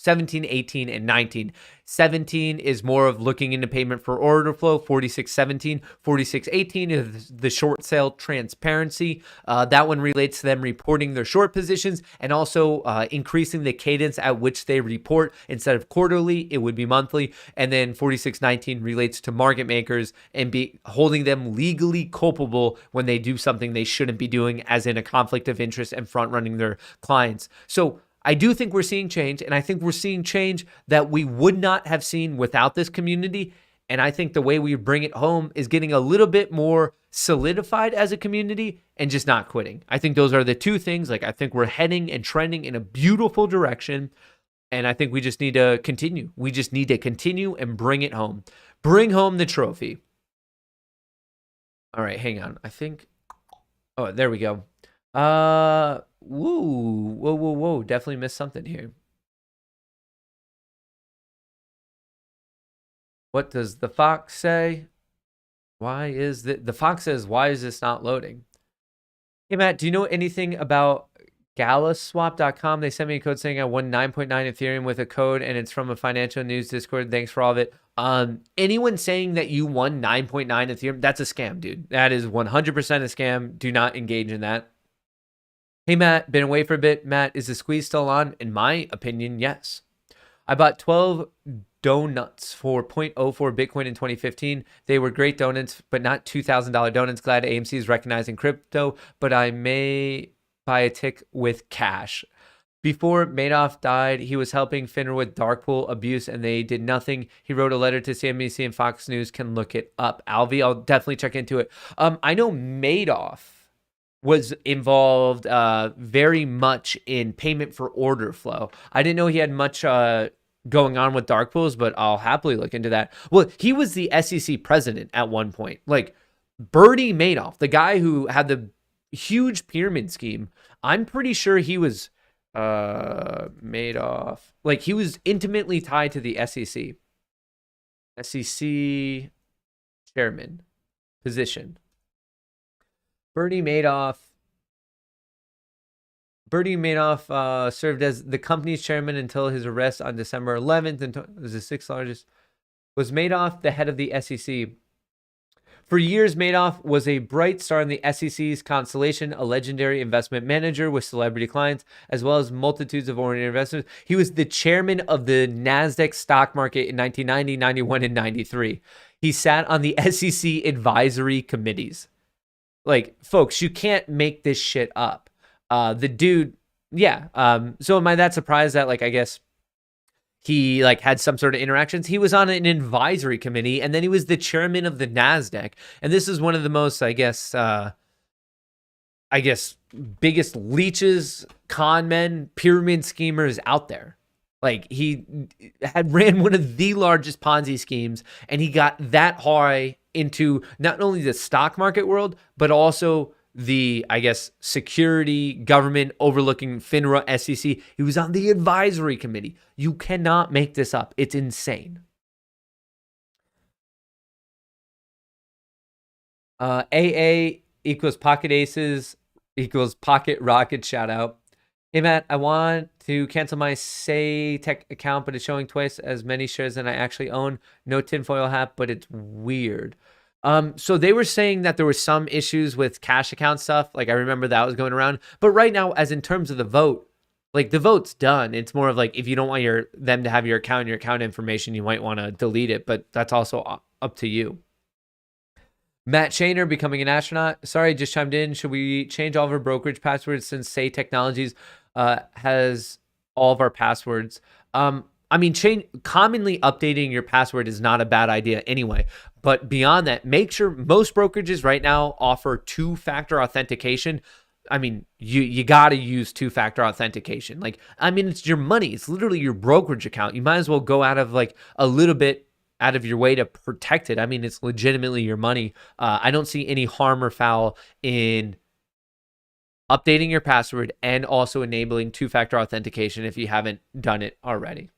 Speaker 1: 18, and 19. 17 is more of looking into payment for order flow. 4617, 4618 is the short sale transparency. That one relates to them reporting their short positions and also increasing the cadence at which they report. Instead of quarterly, it would be monthly. And then 4619 relates to market makers and holding them legally culpable when they do something they shouldn't be doing, as in a conflict of interest and front running their clients. So I do think we're seeing change, and I think we're seeing change that we would not have seen without this community. And I think the way we bring it home is getting a little bit more solidified as a community and just not quitting. I think those are the two things. Like, I think we're heading and trending in a beautiful direction. And I think we just need to continue. We just need to continue and bring it home. Bring home the trophy. All right, hang on. I think, oh, there we go. Whoa. Definitely missed something here. What does the fox say? Why is the fox says, why is this not loading? Hey, Matt, do you know anything about galaswap.com? They sent me a code saying I won 9.9 Ethereum with a code, and it's from a financial news Discord. Thanks for all of it. Anyone saying that you won 9.9 Ethereum, that's a scam, dude. That is 100% a scam. Do not engage in that. Hey, Matt, been away for a bit. Matt, is the squeeze still on? In my opinion, yes. I bought 12 donuts for 0.04 Bitcoin in 2015. They were great donuts, but not $2,000 donuts. Glad AMC is recognizing crypto, but I may buy a tick with cash. Before Madoff died, he was helping FINRA with dark pool abuse, and they did nothing. He wrote a letter to CNBC, and Fox News can look it up. Alvi, I'll definitely check into it. I know Madoff was involved very much in payment for order flow. I didn't know he had much going on with dark pools, but I'll happily look into that. Well, he was the SEC president at one point. Like, Bernie Madoff, the guy who had the huge pyramid scheme, I'm pretty sure he was Madoff. Like, he was intimately tied to the SEC. SEC chairman position. Bernie Madoff served as the company's chairman until his arrest on December 11th, and was the sixth largest. Was Madoff the head of the SEC? For years, Madoff was a bright star in the SEC's Constellation, a legendary investment manager with celebrity clients, as well as multitudes of ordinary investors. He was the chairman of the NASDAQ stock market in 1990, 91, and 93. He sat on the SEC advisory committees. Like, folks, you can't make this shit up. The dude, yeah. So am I that surprised that, like, I guess he like had some sort of interactions? He was on an advisory committee, and then he was the chairman of the NASDAQ. And this is one of the most, I guess, biggest leeches, con men, pyramid schemers out there. Like, he had ran one of the largest Ponzi schemes, and he got that high into not only the stock market world, but also the, I guess, security government overlooking FINRA, SEC. He was on the advisory committee. You cannot make this up. It's insane. AA equals pocket aces equals pocket rocket shout out. Hey, Matt, I want to cancel my Say Tech account, but it's showing twice as many shares than I actually own. No tinfoil hat, but it's weird. So they were saying that there were some issues with cash account stuff. Like, I remember that was going around. But right now, as in terms of the vote, like, the vote's done. It's more of like, if you don't want them to have your account information, you might want to delete it. But that's also up to you. Matt Shaner becoming an astronaut. Sorry, just chimed in. Should we change all of our brokerage passwords since Say Technologies has all of our passwords? I mean, commonly updating your password is not a bad idea anyway. But beyond that, make sure most brokerages right now offer two-factor authentication. I mean, you got to use two-factor authentication. Like, I mean, it's your money. It's literally your brokerage account. You might as well go out of like a little bit out of your way to protect it. I mean, it's legitimately your money. I don't see any harm or foul in updating your password and also enabling two-factor authentication if you haven't done it already.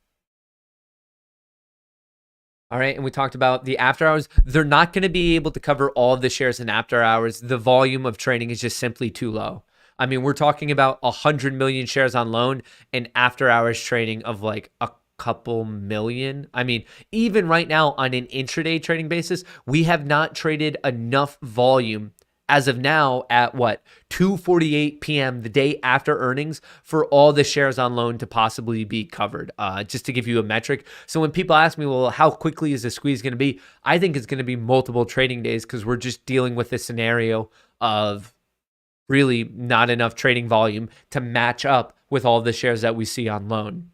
Speaker 1: All right, and we talked about the after hours. They're not going to be able to cover all of the shares in after hours. The volume of trading is just simply too low. I mean, we're talking about 100 million shares on loan and after hours trading of like a couple million. I mean, even right now on an intraday trading basis, we have not traded enough volume as of now at 2:48 p.m. the day after earnings for all the shares on loan to possibly be covered, just to give you a metric. So when people ask me, well, how quickly is the squeeze going to be? I think it's going to be multiple trading days because we're just dealing with this scenario of really not enough trading volume to match up with all the shares that we see on loan.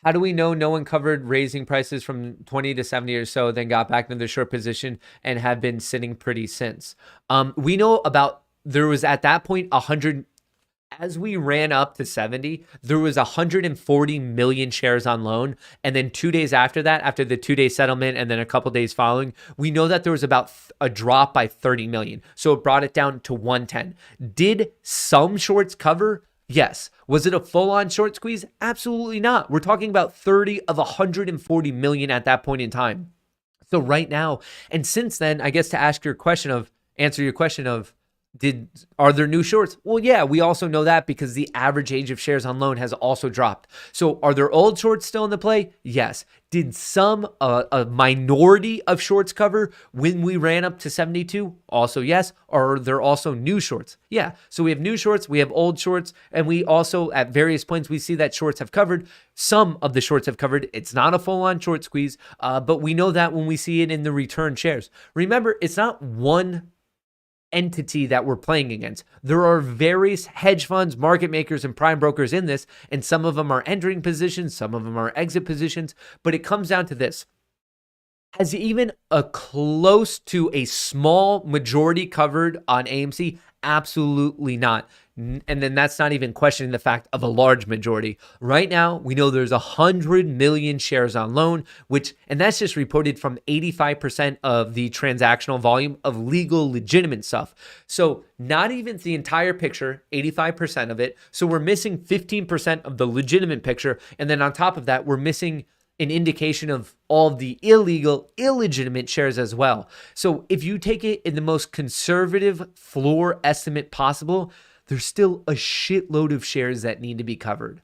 Speaker 1: How do we know no one covered raising prices from 20 to 70 or so, then got back into the short position and have been sitting pretty since? We know about, there was at that point 100, as we ran up to 70, there was 140 million shares on loan. And then 2 days after that, after the 2-day settlement, and then a couple days following, we know that there was about a drop by 30 million. So it brought it down to 110. Did some shorts cover? Yes. Was it a full-on short squeeze? Absolutely not. We're talking about 30 of 140 million at that point in time. So right now, and since then, I guess to answer your question of, are there new shorts? Well, yeah, we also know that because the average age of shares on loan has also dropped. So are there old shorts still in the play? Yes. Did some, a minority of shorts cover when we ran up to 72? Also, yes. Are there also new shorts? Yeah. So we have new shorts, we have old shorts, and we also, at various points, we see that shorts have covered. Some of the shorts have covered. It's not a full-on short squeeze, but we know that when we see it in the return shares. Remember, it's not one entity that we're playing against. There are various hedge funds, market makers, and prime brokers in this, and some of them are entering positions, some of them are exit positions, but it comes down to this. Has even a close to a small majority covered on AMC? Absolutely not. And then that's not even questioning the fact of a large majority. Right now, we know there's 100 million shares on loan, and that's just reported from 85% of the transactional volume of legal, legitimate stuff. So not even the entire picture, 85% of it. So we're missing 15% of the legitimate picture. And then on top of that, we're missing an indication of all of the illegal, illegitimate shares as well. So if you take it in the most conservative floor estimate possible, there's still a shitload of shares that need to be covered.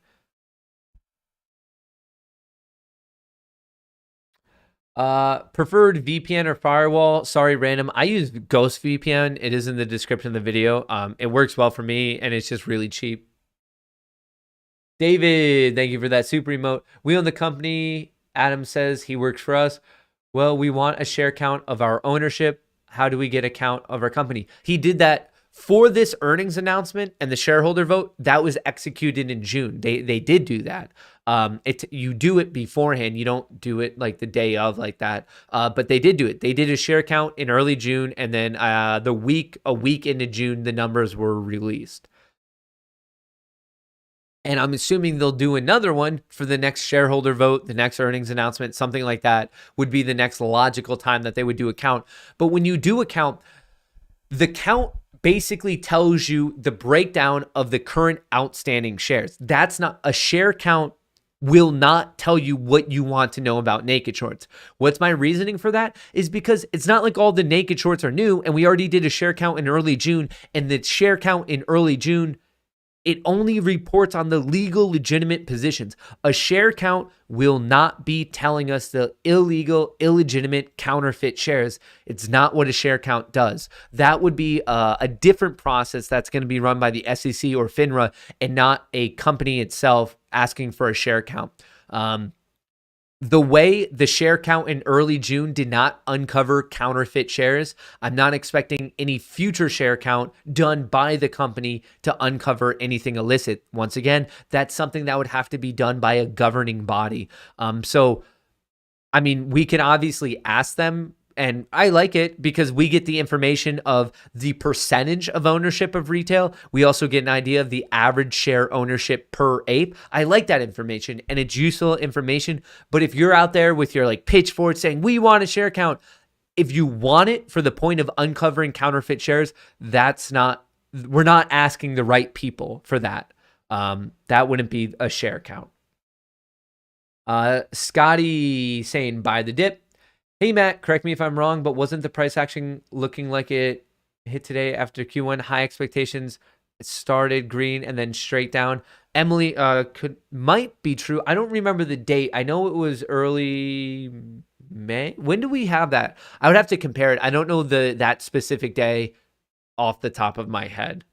Speaker 1: Preferred VPN or firewall? Sorry, random. I use Ghost VPN. It is in the description of the video. It works well for me, and it's just really cheap. David, thank you for that super emote. We own the company. Adam says he works for us. Well, we want a share count of our ownership. How do we get a count of our company? He did that for this earnings announcement and the shareholder vote. That was executed in June. They did do that. You do it beforehand. You don't do it like the day of like that. But they did do it. They did a share count in early June, and then a week into June, the numbers were released. And I'm assuming they'll do another one for the next shareholder vote, the next earnings announcement, something like that would be the next logical time that they would do a count. But when you do a count, the count basically tells you the breakdown of the current outstanding shares. That's not a share count, will not tell you what you want to know about naked shorts. What's my reasoning for that? Is because it's not like all the naked shorts are new, and we already did a share count in early June, and the share count in early June, it only reports on the legal, legitimate positions. A share count will not be telling us the illegal, illegitimate, counterfeit shares. It's not what a share count does. That would be a different process that's going to be run by the SEC or FINRA, and not a company itself asking for a share count. The way the share count in early June did not uncover counterfeit shares, I'm not expecting any future share count done by the company to uncover anything illicit. Once again, that's something that would have to be done by a governing body. So, I mean, we can obviously ask them, and I like it because we get the information of the percentage of ownership of retail. We also get an idea of the average share ownership per ape. I like that information, and it's useful information. But if you're out there with your like pitchfork saying, we want a share count, if you want it for the point of uncovering counterfeit shares, we're not asking the right people for that. That wouldn't be a share count. Scotty saying, buy the dip. Hey, Matt, correct me if I'm wrong, but wasn't the price action looking like it hit today after Q1? High expectations, it started green and then straight down. Emily, might be true. I don't remember the date. I know it was early May. When do we have that? I would have to compare it. I don't know that specific day off the top of my head.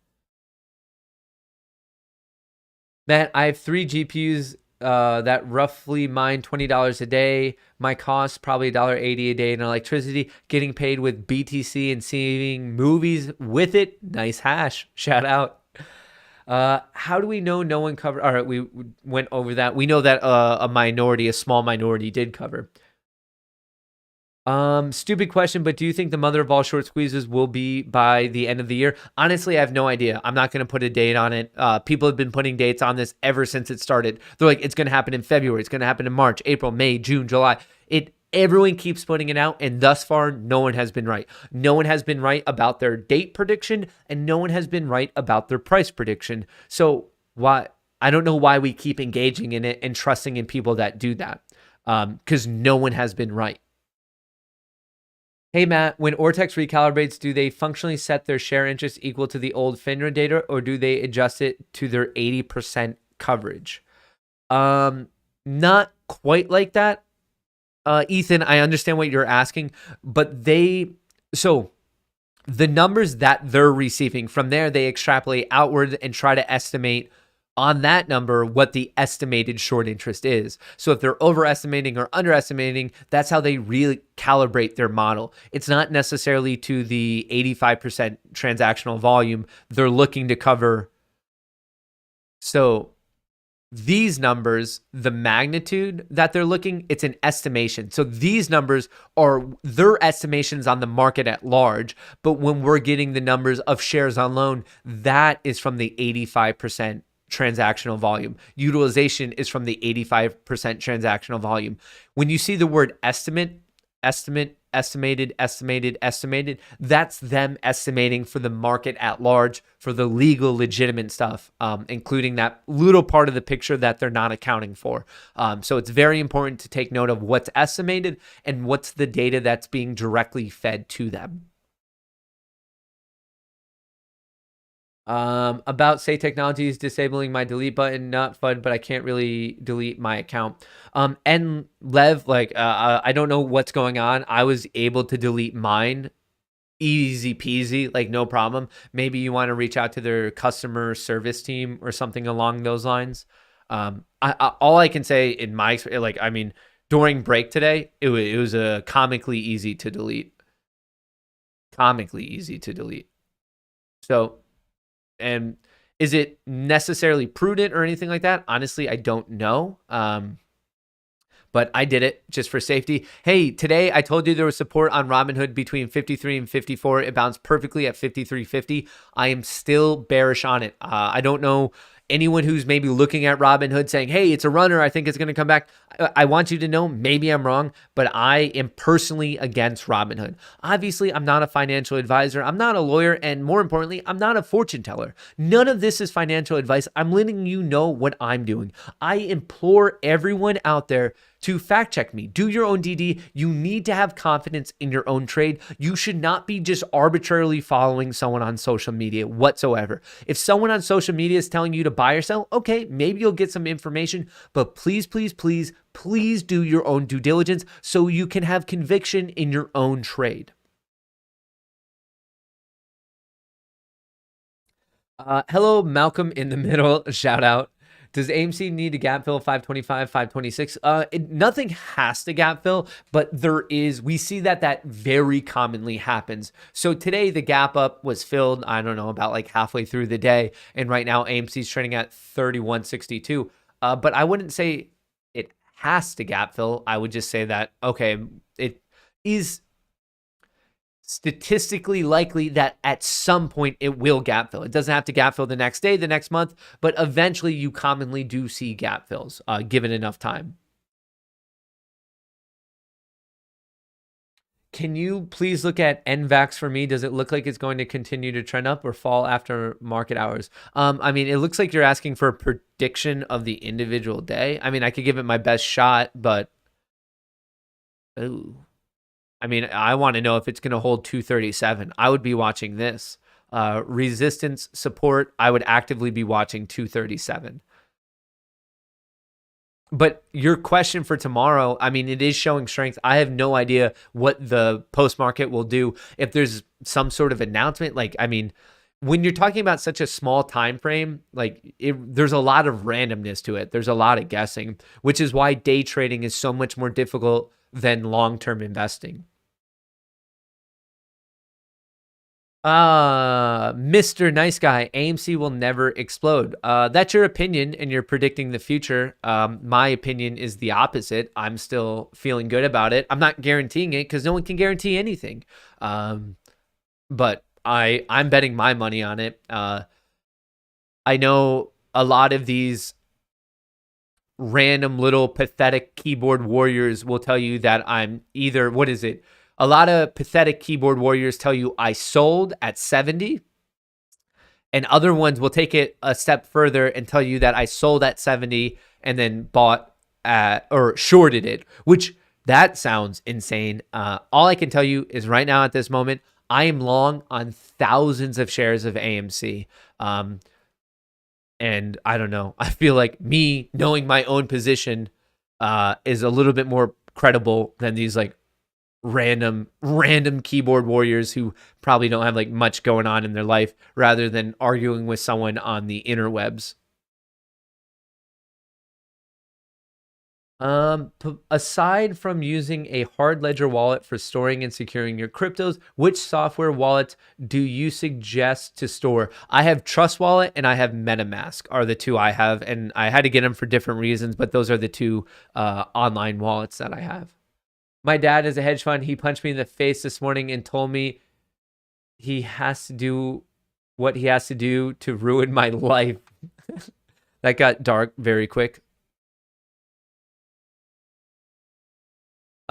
Speaker 1: Matt, I have 3 GPUs that roughly mine $20 a day. My cost probably $1.80 a day in electricity. Getting paid with BTC and seeing movies with it. Nice hash. Shout out. How do we know no one covered? All right, we went over that. We know that a small minority did cover. Stupid question, but do you think the mother of all short squeezes will be by the end of the year? Honestly, I have no idea. I'm not going to put a date on it. People have been putting dates on this ever since it started. They're like, it's going to happen in February. It's going to happen in March, April, May, June, July. Everyone keeps putting it out, and thus far, no one has been right. No one has been right about their date prediction, and no one has been right about their price prediction. So I don't know why we keep engaging in it and trusting in people that do that, because no one has been right. Hey, Matt, when Ortex recalibrates, do they functionally set their share interest equal to the old FINRA data, or do they adjust it to their 80% coverage? Not quite like that. Ethan, I understand what you're asking, but so the numbers that they're receiving from there, they extrapolate outward and try to estimate on that number what the estimated short interest is. So if they're overestimating or underestimating, that's how they really calibrate their model. It's not necessarily to the 85% transactional volume they're looking to cover. So these numbers, the magnitude that they're looking, it's an estimation. So these numbers are their estimations on the market at large. But when we're getting the numbers of shares on loan, that is from the 85% transactional volume. Utilization is from the 85% transactional volume. When you see the word estimated, that's them estimating for the market at large, for the legal legitimate stuff, including that little part of the picture that they're not accounting for. So it's very important to take note of what's estimated and what's the data that's being directly fed to them. About Say Technologies disabling my delete button, not fun, but I can't really delete my account. And Lev, I don't know what's going on. I was able to delete mine easy peasy, like no problem. Maybe you want to reach out to their customer service team or something along those lines. All I can say in my experience, during break today, it was comically easy to delete. So, and is it necessarily prudent or anything like that? Honestly, I don't know. But I did it just for safety. Hey, today I told you there was support on Robinhood between 53 and 54. It bounced perfectly at 53.50. I am still bearish on it. I don't know anyone who's maybe looking at Robinhood saying, hey, it's a runner, I think it's going to come back. I want you to know, maybe I'm wrong, but I am personally against Robinhood. Obviously, I'm not a financial advisor. I'm not a lawyer. And more importantly, I'm not a fortune teller. None of this is financial advice. I'm letting you know what I'm doing. I implore everyone out there to fact check me. Do your own DD. You need to have confidence in your own trade. You should not be just arbitrarily following someone on social media whatsoever. If someone on social media is telling you to buy or sell, okay, maybe you'll get some information, but please, please, please, please do your own due diligence so you can have conviction in your own trade. Hello, Malcolm in the middle, shout out. Does AMC need to gap fill 525, 526? Nothing has to gap fill, but we see that very commonly happens. So today the gap up was filled, I don't know, about like halfway through the day. And right now AMC's trading at 31.62. But I wouldn't say it has to gap fill. I would just say that, okay, it is statistically likely that at some point it will gap fill. It doesn't have to gap fill the next day, the next month, but eventually you commonly do see gap fills given enough time. Can you please look at NVAX for me? Does it look like it's going to continue to trend up or fall after market hours? It looks like you're asking for a prediction of the individual day. I could give it my best shot, but I want to know if it's going to hold 237. I would be watching this. Resistance, support, I would actively be watching 237. But your question for tomorrow, it is showing strength. I have no idea what the post-market will do. If there's some sort of announcement, when you're talking about such a small time frame, there's a lot of randomness to it. There's a lot of guessing, which is why day trading is so much more difficult than long-term investing. Mr. Nice Guy, AMC will never explode. That's your opinion, and you're predicting the future. My opinion is the opposite. I'm still feeling good about it. I'm not guaranteeing it because no one can guarantee anything. But I'm betting my money on it. I know a lot of these random little pathetic keyboard warriors will tell you that I'm either, what is it? A lot of pathetic keyboard warriors tell you I sold at 70, and other ones will take it a step further and tell you that I sold at 70 and then bought at, or shorted it, which that sounds insane. All I can tell you is right now at this moment, I am long on thousands of shares of AMC. And I don't know. I feel like me knowing my own position is a little bit more credible than these like random keyboard warriors who probably don't have like much going on in their life, rather than arguing with someone on the interwebs. Aside from using a hard ledger wallet for storing and securing your cryptos, which software wallet do you suggest to store? I have Trust Wallet and I have MetaMask are the two I have, and I had to get them for different reasons, but those are the two online wallets that I have. My dad is a hedge fund. He punched me in the face this morning and told me he has to do what he has to do to ruin my life. That got dark very quick.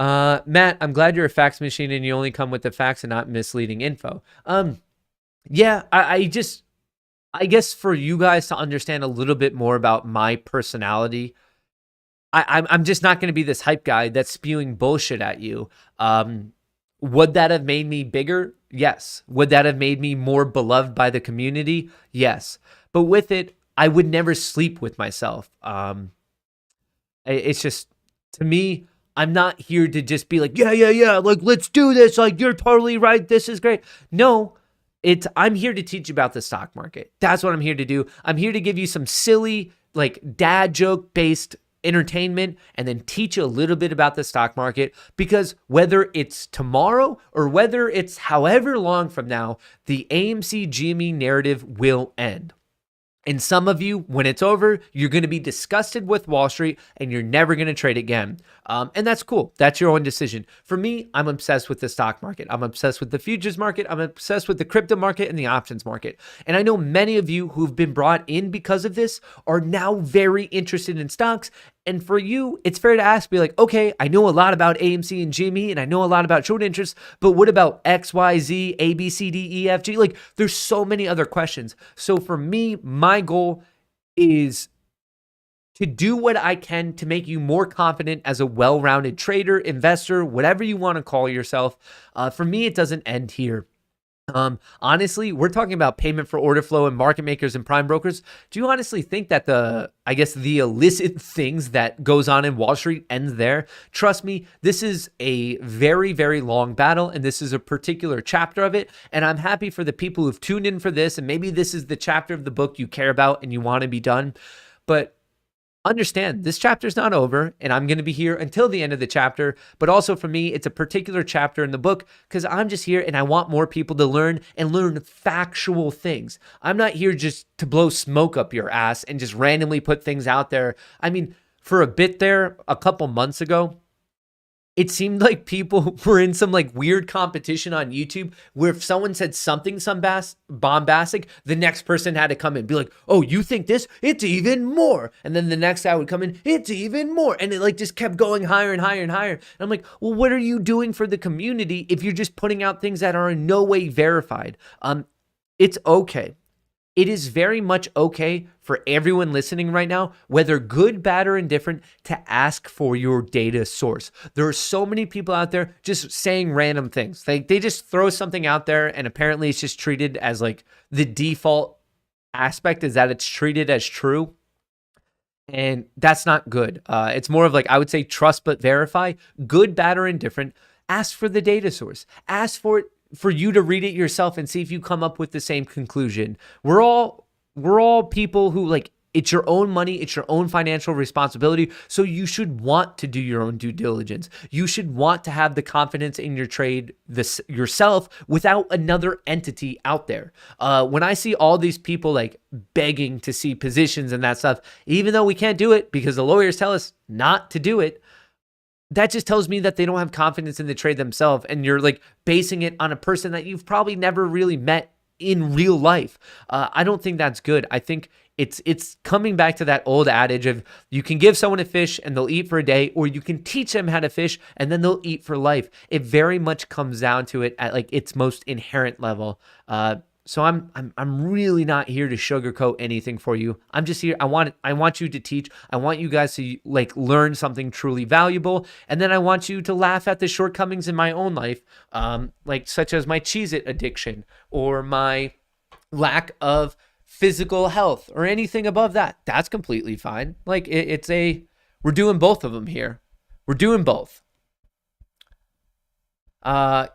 Speaker 1: Matt, I'm glad you're a fax machine and you only come with the facts and not misleading info. Yeah, I guess for you guys to understand a little bit more about my personality, I'm just not going to be this hype guy that's spewing bullshit at you. Would that have made me bigger? Yes. Would that have made me more beloved by the community? Yes. But with it, I would never sleep with myself. It's just, to me, I'm not here to just be like, yeah, like, let's do this. Like, you're totally right. This is great. No, I'm here to teach you about the stock market. That's what I'm here to do. I'm here to give you some silly, like, dad joke based entertainment and then teach you a little bit about the stock market, because whether it's tomorrow or whether it's however long from now, the AMC GME narrative will end. And some of you, when it's over, you're going to be disgusted with Wall Street and you're never going to trade again. And that's cool. That's your own decision. For me, I'm obsessed with the stock market. I'm obsessed with the futures market. I'm obsessed with the crypto market and the options market. And I know many of you who've been brought in because of this are now very interested in stocks. And for you, it's fair to ask, be like, okay, I know a lot about AMC and GME, and I know a lot about short interest, but what about X, Y, Z, A, B, C, D, E, F, G? Like, there's so many other questions. So for me, my goal is to do what I can to make you more confident as a well-rounded trader, investor, whatever you want to call yourself. For me, it doesn't end here. Honestly, we're talking about payment for order flow and market makers and prime brokers. Do you honestly think that the illicit things that goes on in Wall Street ends there? Trust me, this is a very, very long battle, and this is a particular chapter of it. And I'm happy for the people who've tuned in for this, and maybe this is the chapter of the book you care about and you want to be done. But understand, this chapter is not over, and I'm going to be here until the end of the chapter. But also for me, it's a particular chapter in the book because I'm just here and I want more people to learn and learn factual things. I'm not here just to blow smoke up your ass and just randomly put things out there. I mean, for a bit there, a couple months ago, it seemed like people were in some like weird competition on YouTube where if someone said something bombastic, the next person had to come in and be like, oh, you think this? It's even more. And then the next guy would come in, it's even more. And it like just kept going higher and higher and higher. And I'm like, well, what are you doing for the community if you're just putting out things that are in no way verified? It's okay. It is very much okay for everyone listening right now, whether good, bad, or indifferent, to ask for your data source. There are so many people out there just saying random things. They just throw something out there, and apparently it's just treated as like the default aspect is that it's treated as true. And that's not good. It's more of like, I would say, trust but verify. Good, bad, or indifferent. Ask for the data source. Ask for it for you to read it yourself and see if you come up with the same conclusion. We're all people who like it's your own money. It's your own financial responsibility. So you should want to do your own due diligence. You should want to have the confidence in your trade yourself without another entity out there. When I see all these people like begging to see positions and that stuff, even though we can't do it because the lawyers tell us not to do it, that just tells me that they don't have confidence in the trade themselves. And you're like basing it on a person that you've probably never really met in real life. I don't think that's good. I think it's coming back to that old adage of you can give someone a fish and they'll eat for a day, or you can teach them how to fish and then they'll eat for life. It very much comes down to it at like its most inherent level. So I'm really not here to sugarcoat anything for you. I'm just here. I want you to teach. I want you guys to like learn something truly valuable, and then I want you to laugh at the shortcomings in my own life, like such as my Cheez-It addiction or my lack of physical health or anything above that. That's completely fine. Like we're doing both of them here. We're doing both.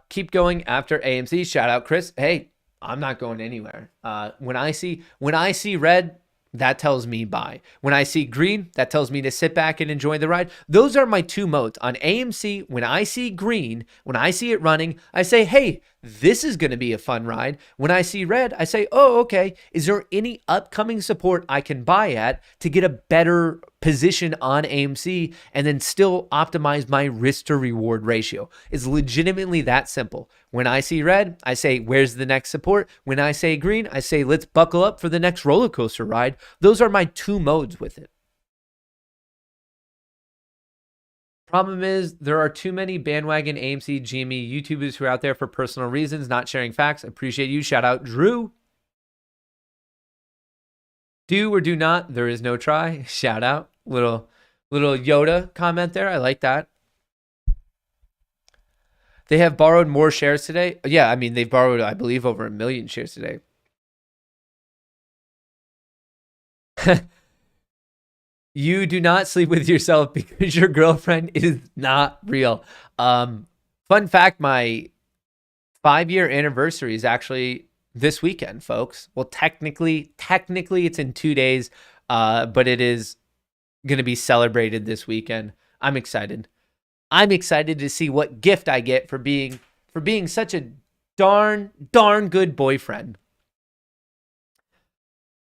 Speaker 1: Keep going after AMC. Shout out Chris. Hey, I'm not going anywhere. When I see red, that tells me buy. When I see green, that tells me to sit back and enjoy the ride. Those are my two modes. On AMC, when I see green, when I see it running, I say, hey, this is going to be a fun ride. When I see red, I say, oh, okay. Is there any upcoming support I can buy at to get a better position on AMC and then still optimize my risk to reward ratio? It's legitimately that simple. When I see red, I say, where's the next support? When I say green, I say, let's buckle up for the next roller coaster ride. Those are my two modes with it. Problem is, there are too many bandwagon AMC GME YouTubers who are out there for personal reasons, not sharing facts. Appreciate you. Shout out Drew. Do or do not, there is no try. Shout out. Little Yoda comment there. I like that. They have borrowed more shares today. Yeah, I mean, they've borrowed, I believe, over 1 million shares today. You do not sleep with yourself because your girlfriend is not real. Fun fact, my 5-year anniversary is actually this weekend, folks. Well, technically it's in 2 days, but it is going to be celebrated this weekend. I'm excited. I'm excited to see what gift I get for being such a darn good boyfriend.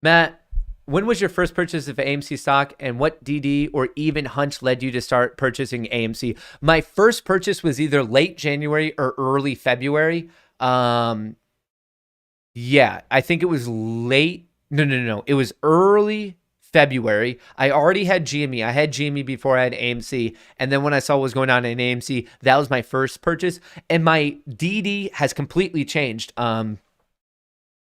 Speaker 1: Matt, when was your first purchase of AMC stock, and what DD or even hunch led you to start purchasing AMC? My first purchase was either late January or early February. Yeah, I think it was late. No. It was early February. I already had GME. I had GME before I had AMC. And then when I saw what was going on in AMC, that was my first purchase. And my DD has completely changed.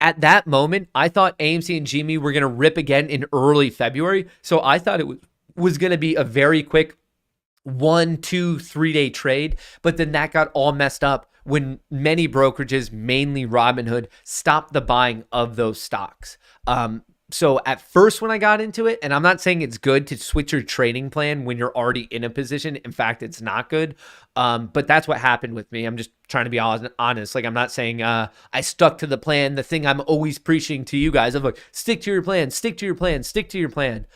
Speaker 1: At that moment, I thought AMC and GME were going to rip again in early February. So I thought it was going to be a very quick 1, 2, 3 day trade. But then that got all messed up when many brokerages, mainly Robinhood, stopped the buying of those stocks. So at first when I got into it, and I'm not saying it's good to switch your trading plan when you're already in a position. In fact, it's not good. But that's what happened with me. I'm just trying to be honest. Like, I'm not saying I stuck to the plan, the thing I'm always preaching to you guys of like, stick to your plan, stick to your plan, stick to your plan.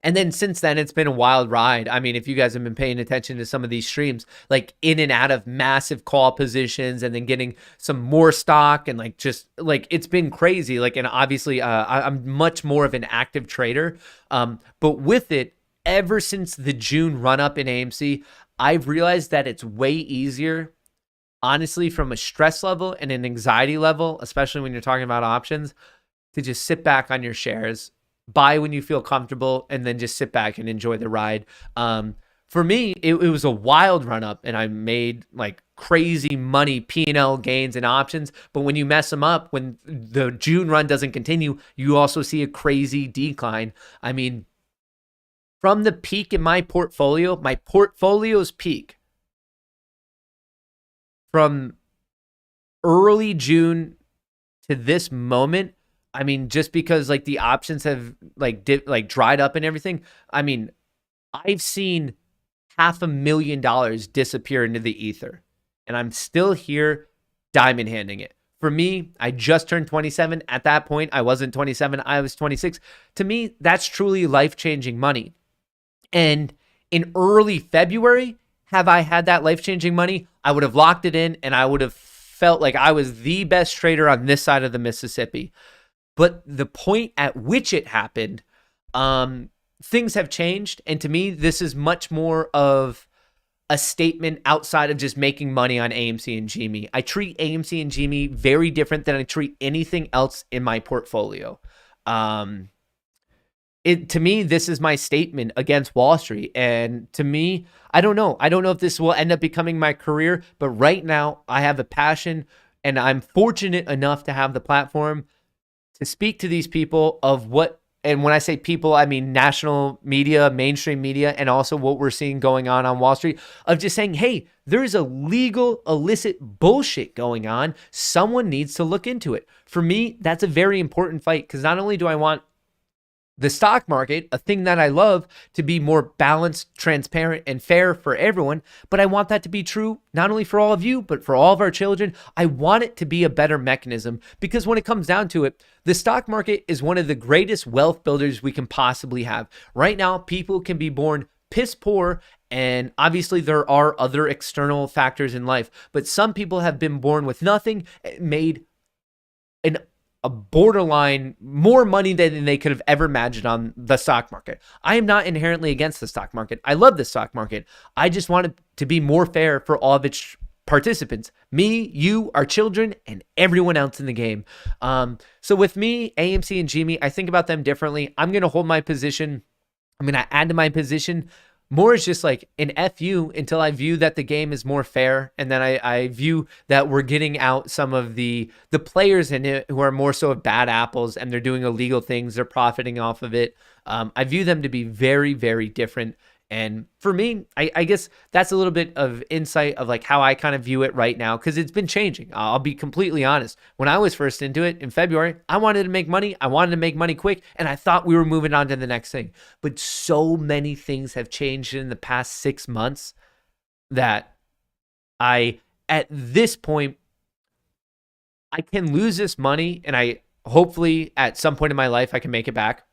Speaker 1: And then since then, it's been a wild ride. I mean, if you guys have been paying attention to some of these streams, like in and out of massive call positions and then getting some more stock and like just like it's been crazy. Like, and obviously I'm much more of an active trader. But with it, ever since the June run up in AMC, I've realized that it's way easier, honestly, from a stress level and an anxiety level, especially when you're talking about options, to just sit back on your shares, buy when you feel comfortable, and then just sit back and enjoy the ride. For me, it was a wild run up and I made like crazy money, P&L gains and options. But when you mess them up, when the June run doesn't continue, you also see a crazy decline. I mean, from the peak in my portfolio's peak from early June to this moment, I mean, just because like the options have like dried up and everything, I mean, I've seen $500,000 disappear into the ether, and I'm still here diamond handing it. For me, I just turned 27. At that point, I wasn't 27, I was 26. To me, that's truly life-changing money. And in early February, have I had that life-changing money? I would have locked it in and I would have felt like I was the best trader on this side of the Mississippi. But the point at which it happened, things have changed. And to me, this is much more of a statement outside of just making money on AMC and GME. I treat AMC and GME very different than I treat anything else in my portfolio. To me, this is my statement against Wall Street. And to me, I don't know. I don't know if this will end up becoming my career, but right now I have a passion and I'm fortunate enough to have the platform to speak to these people of what, and when I say people, I mean national media, mainstream media, and also what we're seeing going on Wall Street, of just saying, hey, there's a legal, illicit bullshit going on. Someone needs to look into it. For me, that's a very important fight because not only do I want the stock market, a thing that I love, to be more balanced, transparent, and fair for everyone, but I want that to be true not only for all of you, but for all of our children. I want it to be a better mechanism because when it comes down to it, the stock market is one of the greatest wealth builders we can possibly have. Right now, people can be born piss poor, and obviously there are other external factors in life, but some people have been born with nothing, made a borderline more money than they could have ever imagined on the stock market. I am not inherently against the stock market. I love the stock market. I just want it to be more fair for all of its participants, me, you, our children, and everyone else in the game. So with me, AMC and GME, I think about them differently. I'm going to hold my position. I'm going to add to my position. More is just like an FU until I view that the game is more fair. And then I view that we're getting out some of the players in it who are more so of bad apples and they're doing illegal things. They're profiting off of it. I view them to be very, very different. And for me, I guess that's a little bit of insight of like how I kind of view it right now, because it's been changing. I'll be completely honest. When I was first into it in February, I wanted to make money. I wanted to make money quick, and I thought we were moving on to the next thing. But so many things have changed in the past 6 months that at this point, I can lose this money, and I hopefully at some point in my life, I can make it back.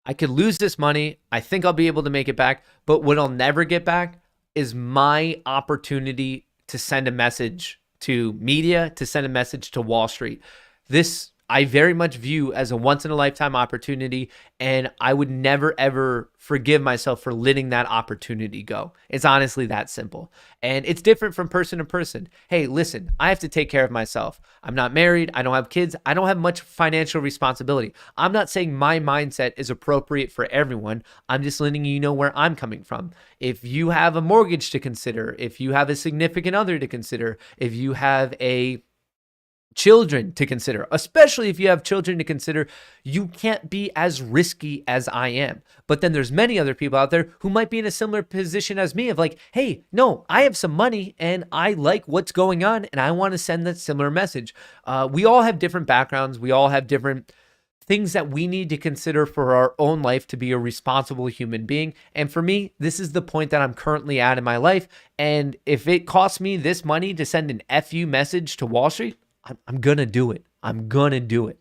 Speaker 1: I could lose this money. I think I'll be able to make it back. But what I'll never get back is my opportunity to send a message to media, to send a message to Wall Street. This I very much view as a once-in-a-lifetime opportunity, and I would never, ever forgive myself for letting that opportunity go. It's honestly that simple. And it's different from person to person. Hey, listen, I have to take care of myself. I'm not married. I don't have kids. I don't have much financial responsibility. I'm not saying my mindset is appropriate for everyone. I'm just letting you know where I'm coming from. If you have a mortgage to consider, if you have a significant other to consider, if you have children to consider, especially if you have children to consider, you can't be as risky as I am. But then there's many other people out there who might be in a similar position as me of like, hey, no, I have some money and I like what's going on and I want to send that similar message. We all have different backgrounds. We all have different things that we need to consider for our own life to be a responsible human being. And for me, this is the point that I'm currently at in my life. And if it costs me this money to send an FU message to Wall Street, I'm going to do it. I'm going to do it.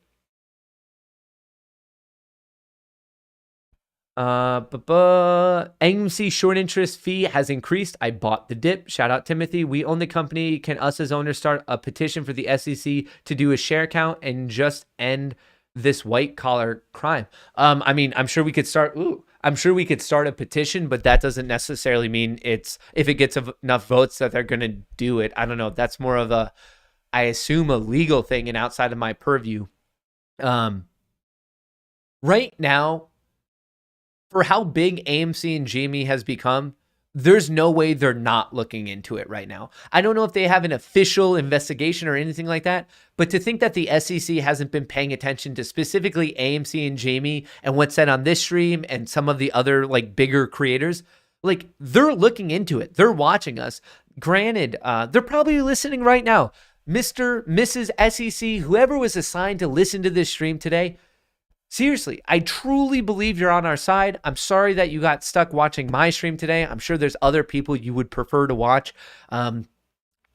Speaker 1: AMC short interest fee has increased. I bought the dip. Shout out Timothy. We own the company. Can us as owners start a petition for the SEC to do a share count and just end this white collar crime? I mean, I'm sure we could start. I'm sure we could start a petition, but that doesn't necessarily mean it's if it gets enough votes that they're going to do it. I don't know. That's more of a, I assume, a legal thing and outside of my purview. Right now, for how big AMC and GME has become, there's no way they're not looking into it right now. I don't know if they have an official investigation or anything like that, but to think that the SEC hasn't been paying attention to specifically AMC and GME and what's said on this stream and some of the other like bigger creators, like they're looking into it. They're watching us. Granted, they're probably listening right now. Mr., Mrs. SEC, whoever was assigned to listen to this stream today, seriously, I truly believe you're on our side. I'm sorry that you got stuck watching my stream today. I'm sure there's other people you would prefer to watch.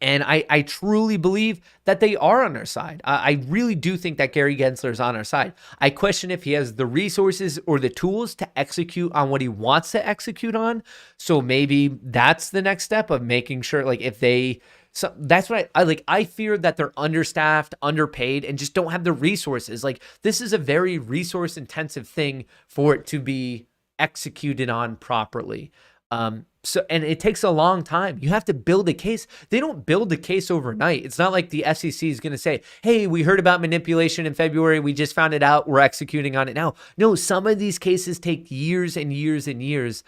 Speaker 1: And I truly believe that they are on our side. I really do think that Gary Gensler is on our side. I question if he has the resources or the tools to execute on what he wants to execute on. So maybe that's the next step of making sure, like, if they, so that's what I like. I fear that they're understaffed, underpaid, and just don't have the resources. Like, this is a very resource intensive thing for it to be executed on properly. So, and it takes a long time. You have to build a case. They don't build a case overnight. It's not like the SEC is going to say, hey, we heard about manipulation in February. We just found it out. We're executing on it now. No, some of these cases take years and years and years.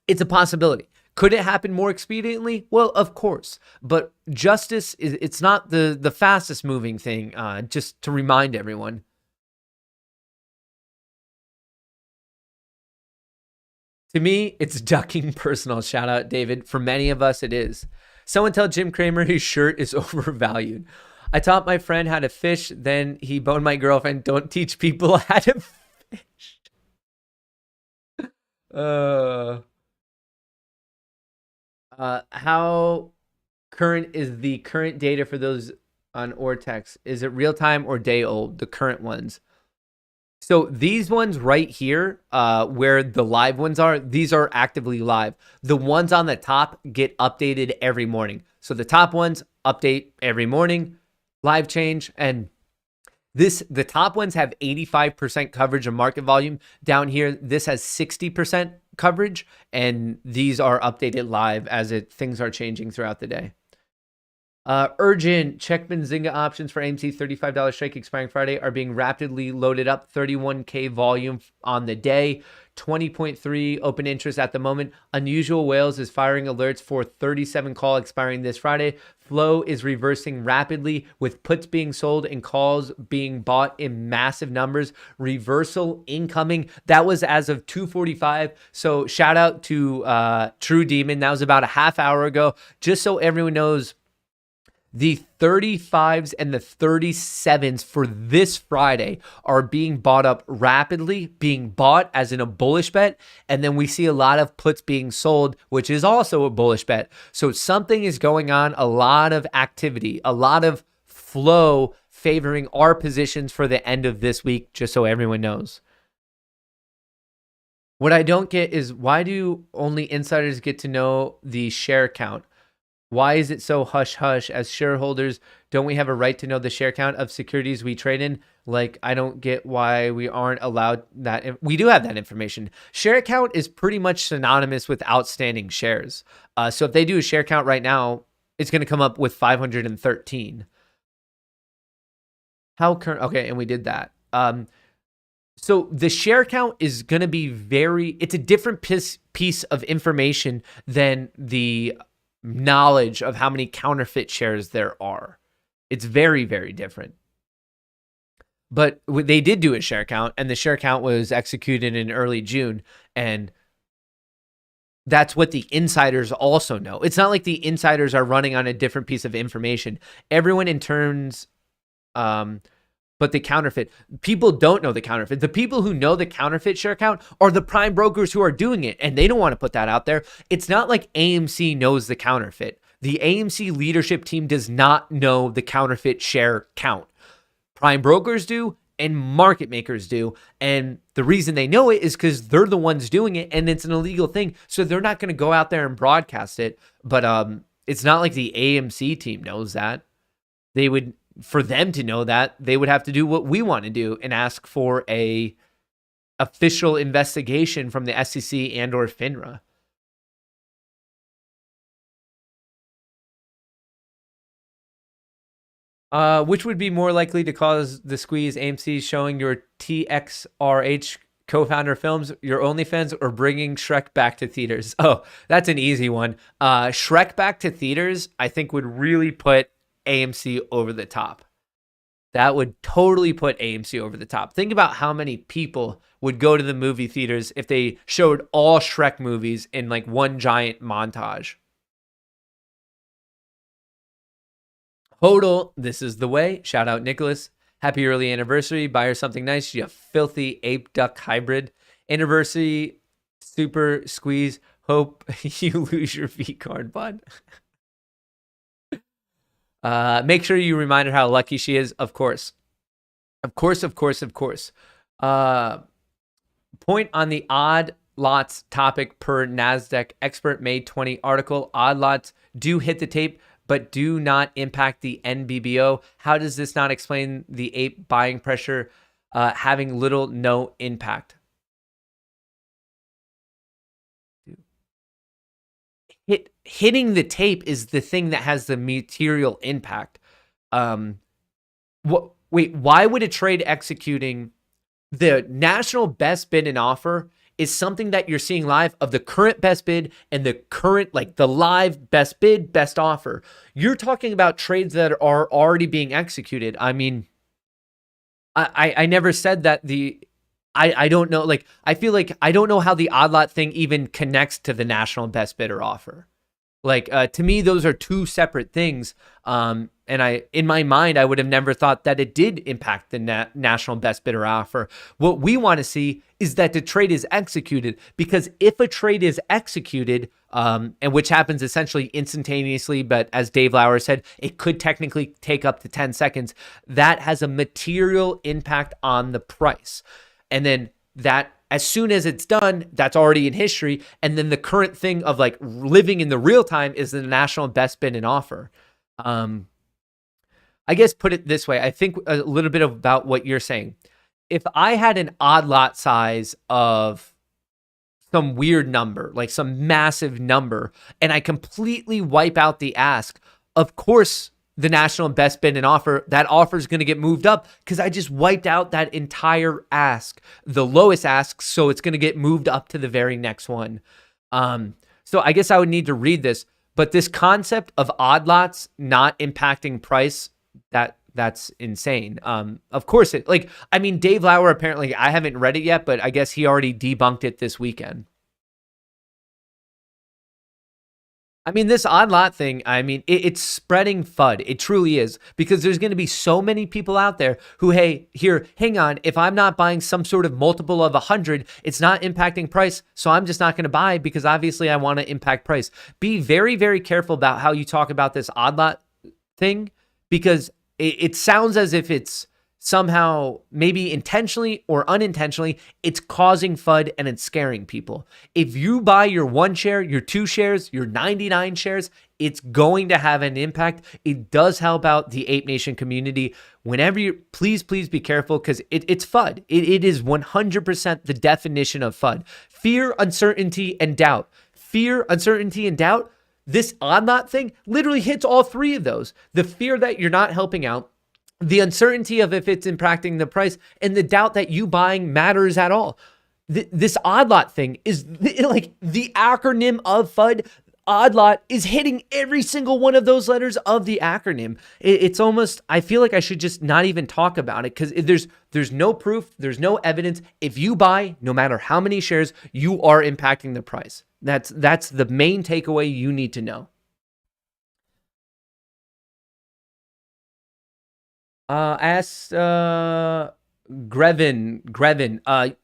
Speaker 1: It's a possibility. Could it happen more expediently? Well, of course. But justice, it's not the fastest moving thing, just to remind everyone. To me, it's ducking personal. Shout out, David. For many of us, it is. Someone tell Jim Cramer his shirt is overvalued. I taught my friend how to fish, then he boned my girlfriend. Don't teach people how to fish. How current is the current data for those on Ortex? Is it real time or day old? The current ones. So these ones right here, where the live ones are, these are actively live. The ones on the top get updated every morning. So the top ones update every morning, live change. And the top ones have 85% coverage of market volume. Down here, this has 60% coverage. And these are updated live as things are changing throughout the day. Urgent check Benzinga options for AMC $35 strike expiring Friday are being rapidly loaded up. 31K volume on the day, 20.3 open interest at the moment. Unusual Whales is firing alerts for 37 call expiring this Friday. Flow is reversing rapidly with puts being sold and calls being bought in massive numbers. Reversal incoming. That was as of 2:45. So shout out to True Demon. That was about a half hour ago. Just so everyone knows, the 35s and the 37s for this Friday are being bought up rapidly, being bought as in a bullish bet. And then we see a lot of puts being sold, which is also a bullish bet. So something is going on, a lot of activity, a lot of flow favoring our positions for the end of this week, just so everyone knows. What I don't get is, why do only insiders get to know the share count? Why is it so hush-hush? As shareholders, don't we have a right to know the share count of securities we trade in? Like, I don't get why we aren't allowed that. We do have that information. Share count is pretty much synonymous with outstanding shares. So if they do a share count right now, it's going to come up with 513. How current? Okay, and we did that. So the share count is going to be it's a different piece of information than the knowledge of how many counterfeit shares there are. It's very, very different. But they did do a share count, and the share count was executed in early June, and that's what the insiders also know. It's not like the insiders are running on a different piece of information. Everyone in turns, but the counterfeit, people don't know the counterfeit. The people who know the counterfeit share count are the prime brokers who are doing it, and they don't want to put that out there. It's not like AMC knows the counterfeit. The AMC leadership team does not know the counterfeit share count. Prime brokers do, and market makers do. And the reason they know it is because they're the ones doing it, and it's an illegal thing. So they're not going to go out there and broadcast it. But it's not like the AMC team knows that. For them to know that, they would have to do what we want to do and ask for a official investigation from the SEC and or FINRA. Which would be more likely to cause the squeeze? AMC showing your TXRH co-founder films, your OnlyFans, or bringing Shrek back to theaters? Oh, that's an easy one. Shrek back to theaters, I think, would really put AMC over the top. That would totally put AMC over the top. Think about how many people would go to the movie theaters if they showed all Shrek movies in like one giant montage. Hodl, this is the way. Shout out Nicholas. Happy early anniversary. Buy her something nice, you filthy ape duck hybrid. Anniversary super squeeze. Hope you lose your V card, bud. Make sure you remind her how lucky she is. Of course. Of course, of course, of course. Point on the odd lots topic per NASDAQ expert May 20 article. Odd lots do hit the tape, but do not impact the NBBO. How does this not explain the ape buying pressure having little, no impact? Hitting the tape is the thing that has the material impact. Wait, why would a trade executing the national best bid and offer is something that you're seeing live of the current best bid and the current, like the live best bid, best offer. You're talking about trades that are already being executed. I mean, I never said that I don't know. Like, I feel like I don't know how the odd lot thing even connects to the national best bidder offer. Like, to me, those are two separate things. And in my mind, I would have never thought that it did impact the national best bidder offer. What we want to see is that the trade is executed, because if a trade is executed, and which happens essentially instantaneously, but as Dave Lauer said, it could technically take up to 10 seconds, that has a material impact on the price. And then that, as soon as it's done, that's already in history. And then the current thing of like living in the real time is the national best bid and offer. I guess put it this way, I think a little bit about what you're saying. If I had an odd lot size of some weird number, like some massive number, and I completely wipe out the ask, of course, the national best bid and offer, that offer is going to get moved up because I just wiped out that entire ask, the lowest ask. So it's going to get moved up to the very next one. So I guess I would need to read this, but this concept of odd lots not impacting price, that's insane. Of course I mean, Dave Lauer, apparently, I haven't read it yet, but I guess he already debunked it this weekend. I mean, this odd lot thing, I mean, it's spreading FUD. It truly is, because there's going to be so many people out there who, hey, here, hang on, if I'm not buying some sort of multiple of 100, it's not impacting price, so I'm just not going to buy because obviously I want to impact price. Be very, very careful about how you talk about this odd lot thing, because it sounds as if it's somehow, maybe intentionally or unintentionally, it's causing FUD and it's scaring people. If you buy your 1 share, your 2 shares, your 99 shares, it's going to have an impact. It does help out the Ape Nation community. Whenever you, please be careful, because it's FUD. It is 100% the definition of FUD. Fear, uncertainty, and doubt. Fear, uncertainty, and doubt. This odd lot thing literally hits all 3 of those. The fear that you're not helping out, the uncertainty of if it's impacting the price, and the doubt that you buying matters at all. This odd lot thing is like the acronym of FUD. Odd lot is hitting every single one of those letters of the acronym. It's almost, I feel like I should just not even talk about it, because there's no proof, there's no evidence. If you buy, no matter how many shares, you are impacting the price. That's the main takeaway you need to know. Ask Grevin.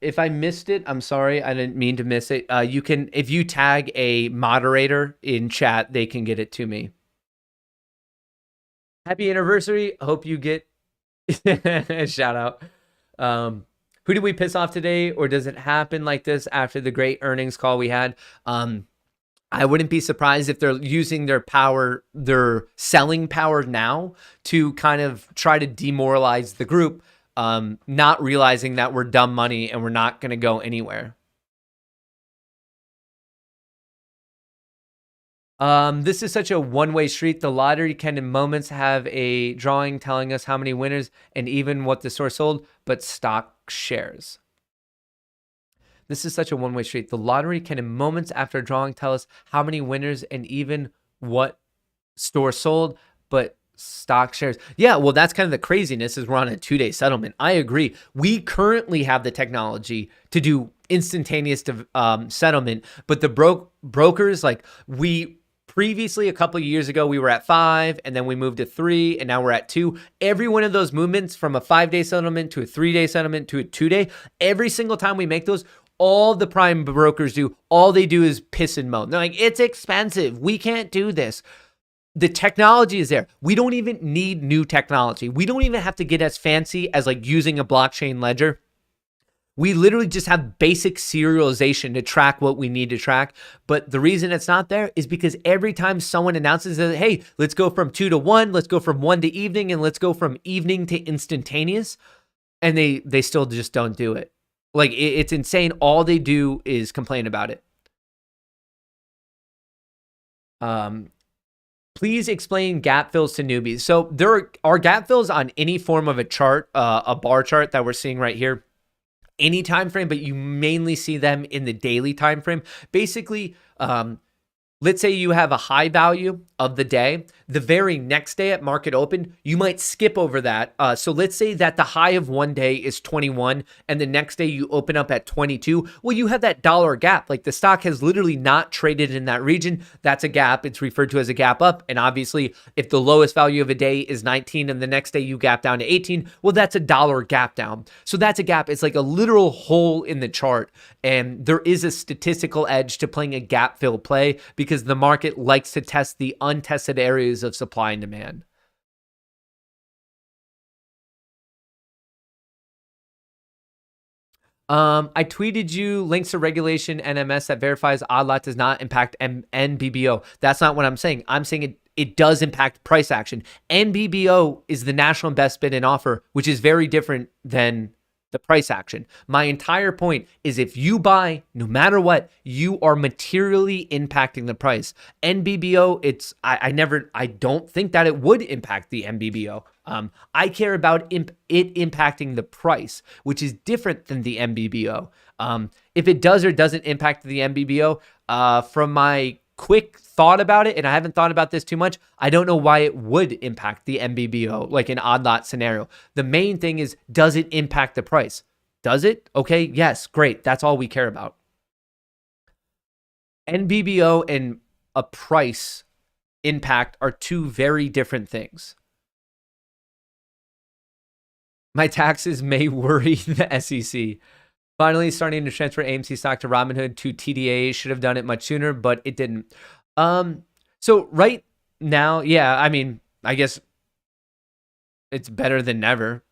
Speaker 1: If I missed it, I'm sorry. I didn't mean to miss it. You can, if you tag a moderator in chat, they can get it to me. Happy anniversary. Hope you get a shout out. Who did we piss off today, or does it happen like this after the great earnings call we had? I wouldn't be surprised if they're using their power, their selling power now to kind of try to demoralize the group, not realizing that we're dumb money and we're not going to go anywhere. This is such a one-way street. The lottery can in moments have a drawing telling us how many winners and even what the store sold, but stock shares. This is such a one-way street. The lottery can in moments after a drawing tell us how many winners and even what store sold, but stock shares. Yeah, well, that's kind of the craziness, is we're on a 2-day settlement. I agree. We currently have the technology to do instantaneous settlement, but the brokers, like we previously, a couple of years ago, we were at 5, and then we moved to 3, and now we're at 2. Every one of those movements, from a 5-day settlement to a 3-day settlement to a 2-day, every single time we make those, all the prime brokers do, all they do is piss and moan. They're like, it's expensive. We can't do this. the technology is there. We don't even need new technology. We don't even have to get as fancy as like using a blockchain ledger. We literally just have basic serialization to track what we need to track. But the reason it's not there is because every time someone announces that, hey, let's go from 2 to 1, let's go from 1 to evening, and let's go from evening to instantaneous, and they still just don't do it. Like, it's insane. All they do is complain about it. Please explain gap fills to newbies. So there are gap fills on any form of a chart, a bar chart that we're seeing right here, any time frame, but you mainly see them in the daily time frame. Basically, let's say you have a high value of the day. The very next day at market open, you might skip over that. So let's say that the high of one day is 21 and the next day you open up at 22. Well, you have that dollar gap. Like the stock has literally not traded in that region. That's a gap. It's referred to as a gap up. And obviously, if the lowest value of a day is 19 and the next day you gap down to 18, well, that's a dollar gap down. So that's a gap. It's like a literal hole in the chart. And there is a statistical edge to playing a gap fill play because the market likes to test the untested areas of supply and demand. I tweeted you links to regulation NMS that verifies odd lot does not impact NBBO. That's not what I'm saying. I'm saying it does impact price action. NBBO is the national best bid and offer, which is very different than the price action. My entire point is if you buy, no matter what, you are materially impacting the price. NBBO, I don't think that it would impact the NBBO. I care about it impacting the price, which is different than the NBBO. If it does or doesn't impact the NBBO, from my quick thought about it, and I haven't thought about this too much, I don't know why it would impact the NBBO, like an odd lot scenario. The main thing is, does it impact the price? Does it? Okay, yes, great. That's all we care about. NBBO and a price impact are two very different things. My taxes may worry the SEC. Finally, starting to transfer AMC stock to Robinhood to TDA. Should have done it much sooner, but it didn't. So right now, yeah, I mean, I guess it's better than never.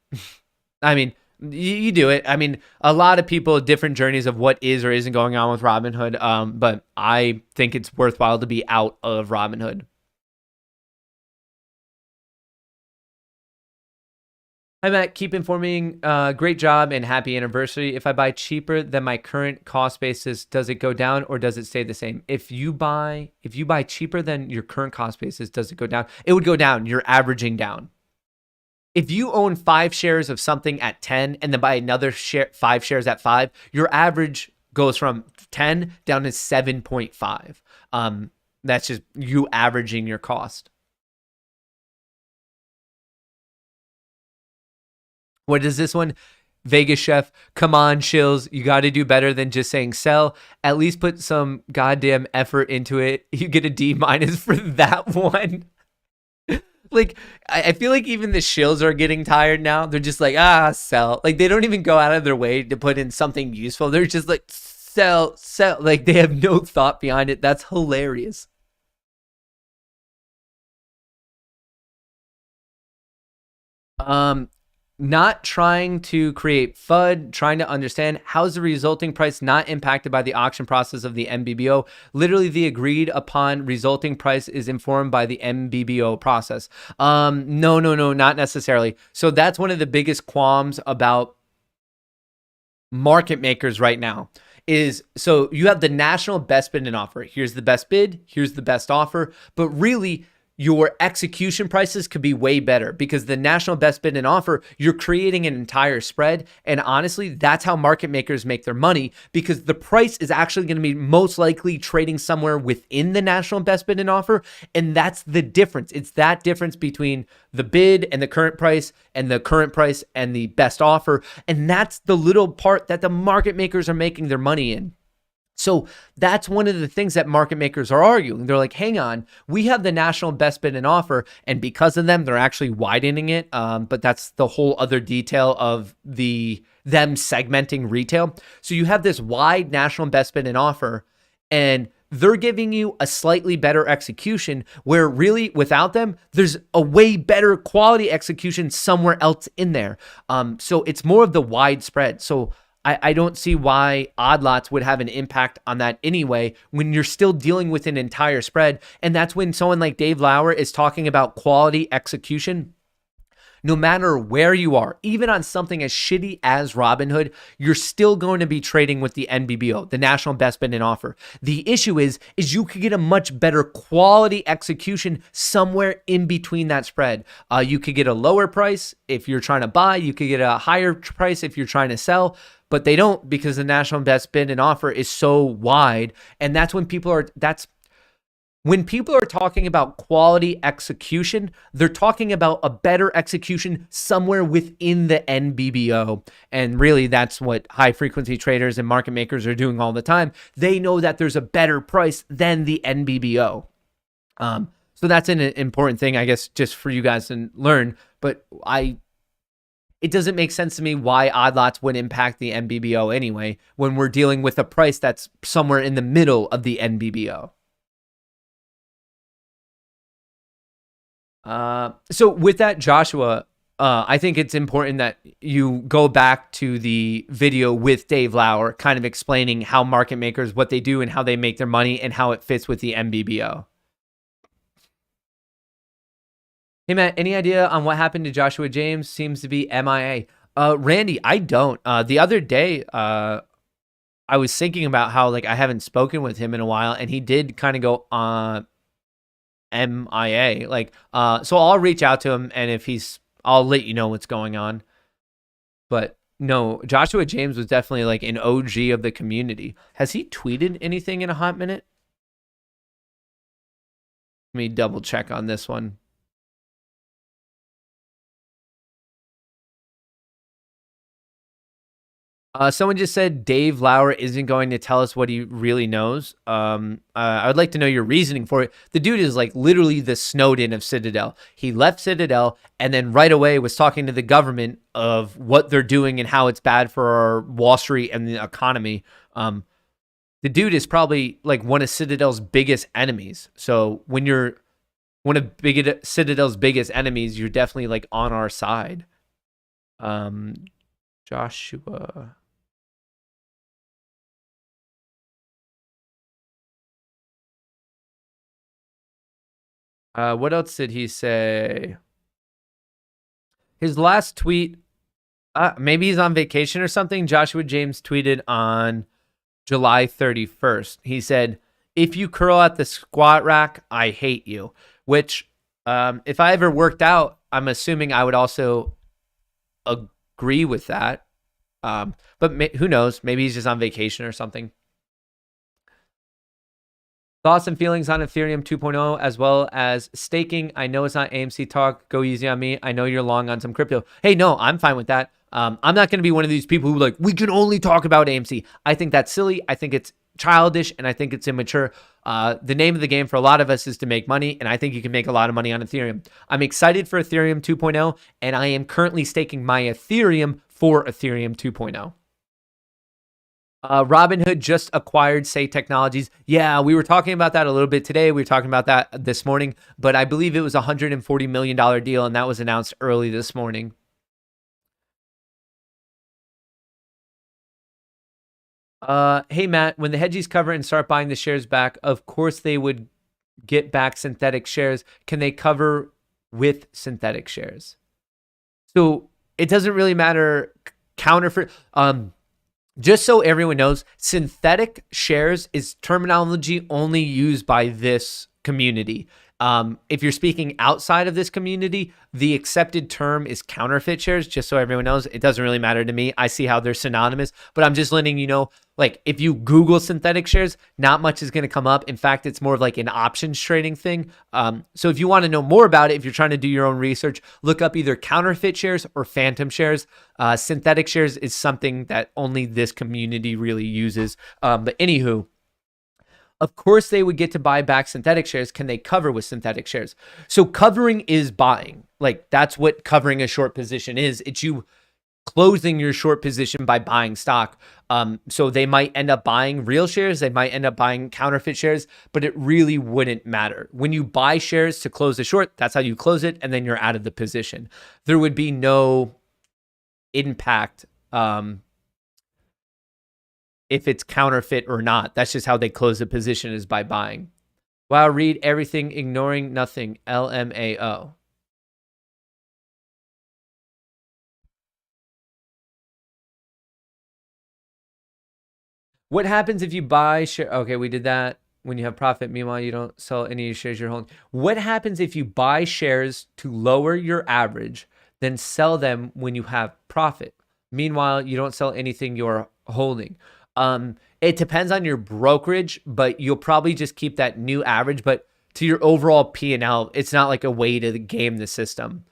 Speaker 1: I mean, you do it. I mean, a lot of people, different journeys of what is or isn't going on with Robinhood. But I think it's worthwhile to be out of Robinhood. Hi, Matt. Keep informing. Great job and happy anniversary. If I buy cheaper than my current cost basis, does it go down or does it stay the same? If you buy cheaper than your current cost basis, does it go down? It would go down. You're averaging down. If you own 5 shares of something at 10 and then buy another 5 shares at 5, your average goes from 10 down to 7.5. That's just you averaging your cost. What is this one? Vegas Chef, come on, Shills. You got to do better than just saying sell. At least put some goddamn effort into it. You get a D- for that one. Like, I feel like even the Shills are getting tired now. They're just like, sell. Like, they don't even go out of their way to put in something useful. They're just like, sell. Like, they have no thought behind it. That's hilarious. Not trying to create FUD, trying to understand how's the resulting price not impacted by the auction process of the NBBO. Literally, the agreed upon resulting price is informed by the NBBO process. No, not necessarily. So that's one of the biggest qualms about market makers right now is, so you have the national best bid and offer. Here's the best bid, here's the best offer, but really, your execution prices could be way better because the national best bid and offer, you're creating an entire spread. And honestly, that's how market makers make their money because the price is actually going to be most likely trading somewhere within the national best bid and offer. And that's the difference. It's that difference between the bid and the current price and the current price and the best offer. And that's the little part that the market makers are making their money in. So that's one of the things that market makers are arguing. They're like, hang on, we have the national best bid and offer, and because of them, they're actually widening it. But that's the whole other detail of them segmenting retail. So you have this wide national best bid and offer, and they're giving you a slightly better execution where really without them, there's a way better quality execution somewhere else in there. So it's more of the widespread. So I don't see why odd lots would have an impact on that anyway, when you're still dealing with an entire spread. And that's when someone like Dave Lauer is talking about quality execution. No matter where you are, even on something as shitty as Robinhood, you're still going to be trading with the NBBO, the National Best Bid and Offer. The issue is you could get a much better quality execution somewhere in between that spread. You could get a lower price if you're trying to buy. You could get a higher price if you're trying to sell. But they don't, because the National Best Bid and Offer is so wide. And that's when people are, when people are talking about quality execution, they're talking about a better execution somewhere within the NBBO. And really, that's what high frequency traders and market makers are doing all the time. They know that there's a better price than the NBBO. So that's an important thing, I guess, just for you guys to learn. But it doesn't make sense to me why odd lots would impact the NBBO anyway, when we're dealing with a price that's somewhere in the middle of the NBBO. So with that, Joshua, I think it's important that you go back to the video with Dave Lauer, kind of explaining how market makers, what they do and how they make their money and how it fits with the NBBO. Hey, Matt, any idea on what happened to Joshua James? Seems to be MIA. Randy, I don't. The other day, I was thinking about how like I haven't spoken with him in a while, and he did kind of go MIA. Like, so I'll reach out to him, and if I'll let you know what's going on. But no, Joshua James was definitely like an OG of the community. Has he tweeted anything in a hot minute? Let me double check on this one. Someone just said Dave Lauer isn't going to tell us what he really knows. I would like to know your reasoning for it. The dude is like literally the Snowden of Citadel. He left Citadel and then right away was talking to the government of what they're doing and how it's bad for our Wall Street and the economy. The dude is probably like one of Citadel's biggest enemies. So when you're one of Citadel's biggest enemies, you're definitely like on our side. Joshua. What else did he say? His last tweet, maybe he's on vacation or something. Joshua James tweeted on July 31st. He said, "If you curl at the squat rack, I hate you." Which, if I ever worked out, I'm assuming I would also agree with that. But who knows? Maybe he's just on vacation or something. Thoughts and feelings on Ethereum 2.0 as well as staking. I know it's not AMC talk. Go easy on me. I know you're long on some crypto. Hey, no, I'm fine with that. I'm not going to be one of these people who like, we can only talk about AMC. I think that's silly. I think it's childish and I think it's immature. The name of the game for a lot of us is to make money, and I think you can make a lot of money on Ethereum. I'm excited for Ethereum 2.0, and I am currently staking my Ethereum for Ethereum 2.0. Robinhood just acquired Say Technologies. Yeah, we were talking about that a little bit today. We were talking about that this morning, but I believe it was a $140 million deal, and that was announced early this morning. Hey, Matt, when the hedgies cover and start buying the shares back, of course they would get back synthetic shares. Can they cover with synthetic shares? So it doesn't really matter. Counterfeit. Just so everyone knows, synthetic shares is terminology only used by this community. If you're speaking outside of this community, the accepted term is counterfeit shares, just so everyone knows. It doesn't really matter to me. I see how they're synonymous, but I'm just letting you know, like if you Google synthetic shares, not much is going to come up. In fact, it's more of like an options trading thing. So if you want to know more about it, if you're trying to do your own research, look up either counterfeit shares or phantom shares. Synthetic shares is something that only this community really uses. But anywho, of course, they would get to buy back synthetic shares. Can they cover with synthetic shares? So covering is buying. Like that's what covering a short position is. It's you closing your short position by buying stock. So they might end up buying real shares, they might end up buying counterfeit shares, but it really wouldn't matter. When you buy shares to close the short, that's how you close it, and then you're out of the position. There would be no impact if it's counterfeit or not. That's just how they close the position, is by buying. Wow, read everything, ignoring nothing. LMAO. What happens if you buy share? Okay, we did that. When you have profit, meanwhile, you don't sell any shares you're holding. What happens if you buy shares to lower your average, then sell them when you have profit? Meanwhile, you don't sell anything you're holding. It depends on your brokerage, but you'll probably just keep that new average. But to your overall P&L, it's not like a way to game the system.